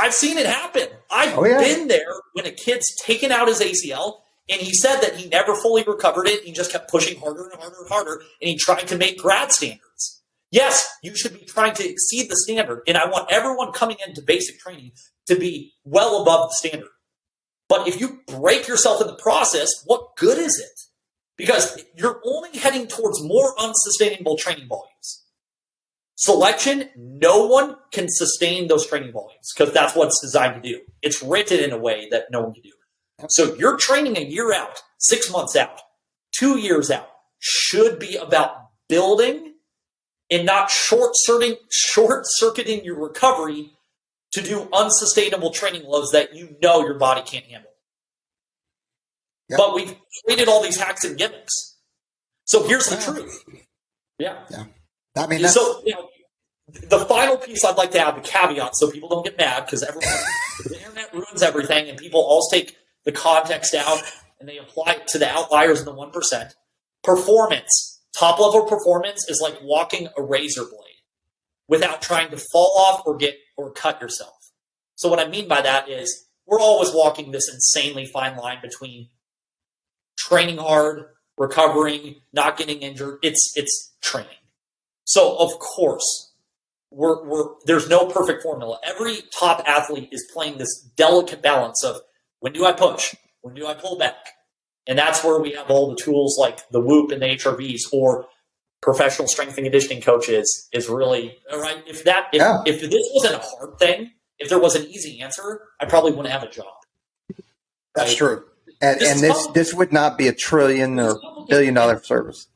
I've seen it happen. I've been there when a kid's taken out his ACL, and he said that he never fully recovered it. He just kept pushing harder and harder and harder, and he tried to make grad standards. Yes, you should be trying to exceed the standard, and I want everyone coming into basic training to be well above the standard. But if you break yourself in the process, what good is it? Because you're only heading towards more unsustainable training volumes. Selection, no one can sustain those training volumes because that's what it's designed to do. It's written in a way that no one can do. So you're training a year out, 6 months out, 2 years out, should be about building and not short-circuiting your recovery to do unsustainable training loads that your body can't handle. Yep. But we've created all these hacks and gimmicks. So here's the truth. Yeah. I mean, so the final piece I'd like to add, the caveat, so people don't get mad, because the internet ruins everything, and people always take the context out and they apply it to the outliers in the 1%. Performance, top level performance is like walking a razor blade without trying to fall off or cut yourself. So what I mean by that is we're always walking this insanely fine line between training hard, recovering, not getting injured. It's training. So of course, there's no perfect formula. Every top athlete is playing this delicate balance of when do I push? When do I pull back? And that's where we have all the tools like the Whoop and the HRVs or professional strength and conditioning coaches is really all right. If this wasn't a hard thing, if there was an easy answer, I probably wouldn't have a job. That's true. And this would not be a trillion or billion-dollar service.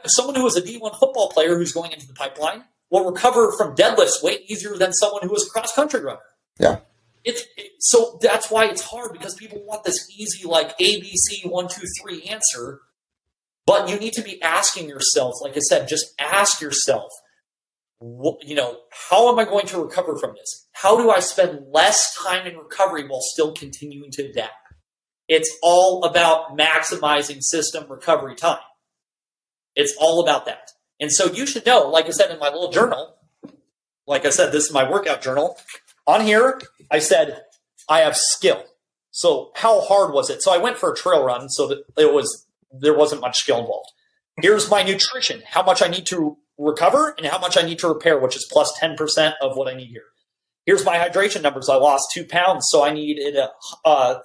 Someone who is a D1 football player who's going into the pipeline will recover from deadlifts way easier than someone who is a cross-country runner. Yeah. So that's why it's hard, because people want this easy, like ABC 1, 2, 3 answer. But you need to be asking yourself, like I said, just ask yourself, how am I going to recover from this? How do I spend less time in recovery while still continuing to adapt? It's all about maximizing system recovery time. It's all about that. And so you should know, like I said in my little journal, like I said, this is my workout journal. On here, I said, I have skill. So how hard was it? So I went for a trail run, so that there wasn't much skill involved. Here's my nutrition, how much I need to recover and how much I need to repair, which is plus 10% of what I need here. Here's my hydration numbers. I lost 2 pounds, so I needed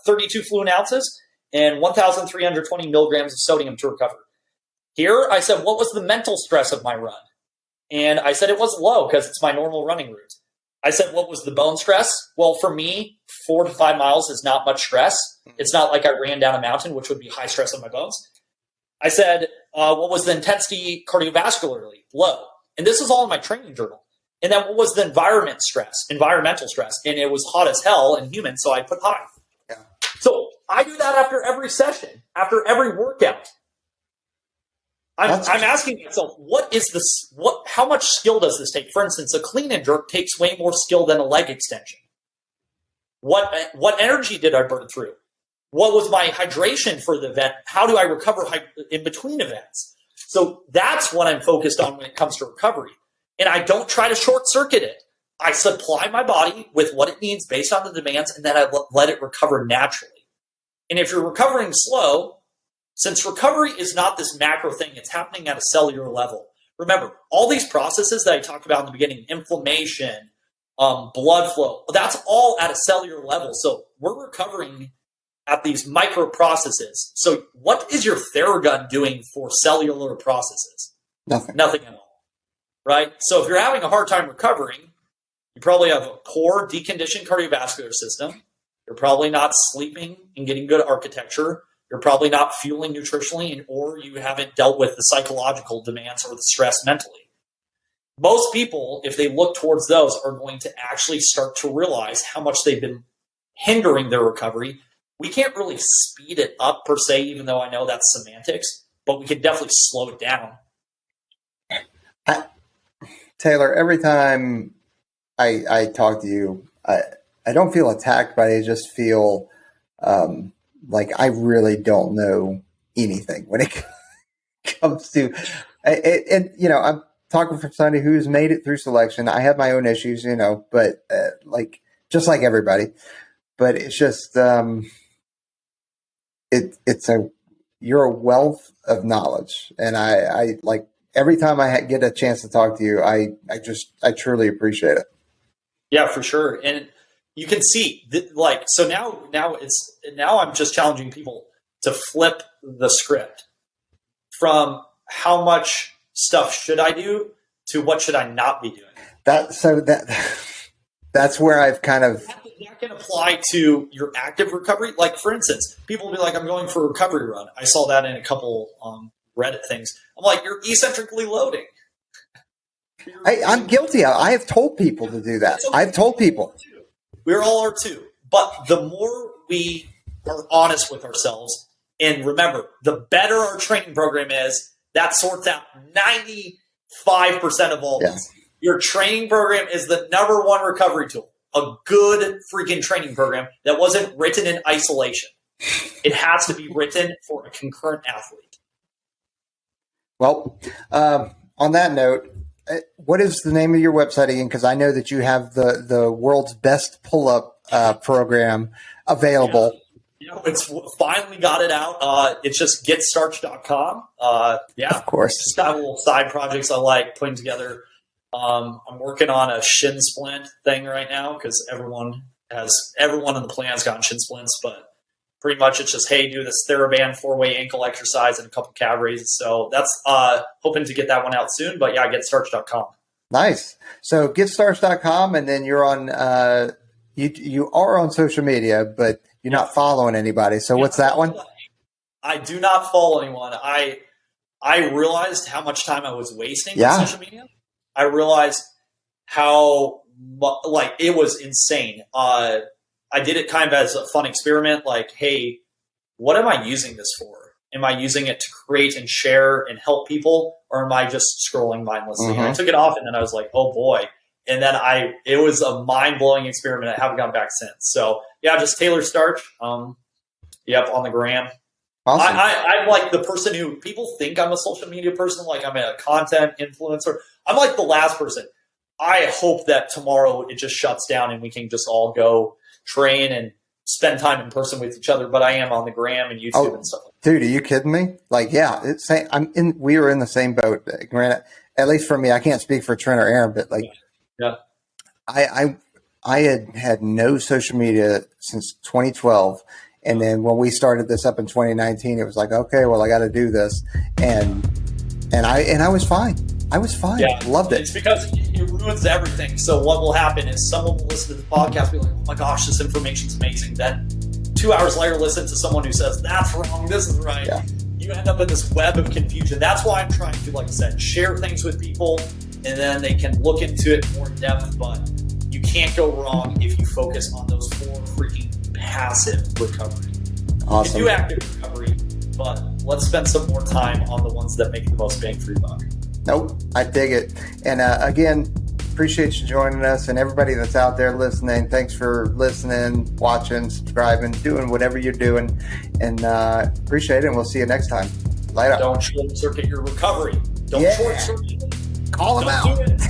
32 fluid ounces and 1,320 milligrams of sodium to recover. Here, I said, what was the mental stress of my run? And I said it was low because it's my normal running route. I said, what was the bone stress? Well, for me, 4 to 5 miles is not much stress. It's not like I ran down a mountain, which would be high stress on my bones. I said, what was the intensity cardiovascularly? Low. And this is all in my training journal. And then what was the environmental stress? And it was hot as hell and humid, so I put high. Yeah. So I do that after every session, after every workout. I'm asking myself, what is this? How much skill does this take? For instance, a clean and jerk takes way more skill than a leg extension. What energy did I burn through? What was my hydration for the event? How do I recover in between events? So that's what I'm focused on when it comes to recovery. And I don't try to short circuit it. I supply my body with what it needs based on the demands, and then I let it recover naturally. And if you're recovering slow, since recovery is not this macro thing, it's happening at a cellular level. Remember, all these processes that I talked about in the beginning, inflammation, blood flow, that's all at a cellular level. So we're recovering at these micro processes. So what is your Theragun doing for cellular processes? Nothing. Nothing at all, right? So if you're having a hard time recovering, you probably have a poor deconditioned cardiovascular system. You're probably not sleeping and getting good architecture. You're probably not fueling nutritionally, or you haven't dealt with the psychological demands or the stress mentally. Most people, if they look towards those, are going to actually start to realize how much they've been hindering their recovery. We can't really speed it up per se, even though I know that's semantics, but we can definitely slow it down. Taylor, every time I talk to you, I don't feel attacked, but I just feel like I really don't know anything when it comes to it. And, you know, I'm talking from somebody who's made it through selection. I have my own issues, you know, but like, just like everybody, but it's just, you're a wealth of knowledge. And I like every time I get a chance to talk to you, I truly appreciate it. Yeah, for sure. And you can see so now I'm just challenging people to flip the script from how much stuff should I do to what should I not be doing. That's where I've kind of that can apply to your active recovery. Like for instance, people will be like, I'm going for a recovery run. I saw that in a couple Reddit things. I'm like, you're eccentrically loading. I'm guilty. I have told people to do that. Okay. I've told people. We all are too. But the more we are honest with ourselves, and remember, the better our training program is, that sorts out 95% of all this. Your training program is the number one recovery tool. A good freaking training program that wasn't written in isolation. It has to be written for a concurrent athlete. Well, on that note, what is the name of your website again? Because I know that you have the world's best pull-up program available. Yeah, it's finally got it out. It's just getstarch.com. Of course. Just got little side projects I like putting together. I'm working on a shin splint thing right now because everyone on the plan's gotten shin splints, but pretty much it's just, hey, do this TheraBand 4-way ankle exercise and a couple calf raises. So that's hoping to get that one out soon. But yeah, getstarch.com. Nice. So getstarch.com, and then you're on you are on social media, but you're not following anybody. So what's that one? I do not follow anyone. I realized how much time I was wasting on social media. I realized how it was insane. I did it kind of as a fun experiment. Like, hey, what am I using this for? Am I using it to create and share and help people, or am I just scrolling mindlessly? Mm-hmm. And I took it off, and then I was like, oh boy. And then it was a mind-blowing experiment. I haven't gone back since. So yeah, just Taylor Starch. On the gram. Awesome. I'm like the person who people think I'm a social media person, like I'm a content influencer. I'm like the last person. I hope that tomorrow it just shuts down and we can just all go train and spend time in person with each other. But I am on the gram and YouTube and stuff like that. Dude, are you kidding me? Like, yeah, we were in the same boat. Granted, at least for me, I can't speak for Trent or Aaron, but like, yeah. I had no social media since 2012. And then when we started this up in 2019, it was like, okay, well, I got to do this. And I was fine. I was fine. Yeah, Loved it. It's because it ruins everything. So what will happen is someone will listen to the podcast, be like, "Oh my gosh, this information's amazing." Then 2 hours later, listen to someone who says, "That's wrong. This is right." Yeah. You end up in this web of confusion. That's why I'm trying to, like I said, share things with people, and then they can look into it more in depth. But you can't go wrong if you focus on those 4 freaking passive recovery. Awesome. You can do active recovery, but let's spend some more time on the ones that make the most bang for your buck. Nope, I dig it. And again, appreciate you joining us, and everybody that's out there listening. Thanks for listening, watching, subscribing, doing whatever you're doing, and appreciate it. And we'll see you next time. Later. Don't short circuit your recovery. Don't Yeah. short circuit it. Call them Don't out. do it.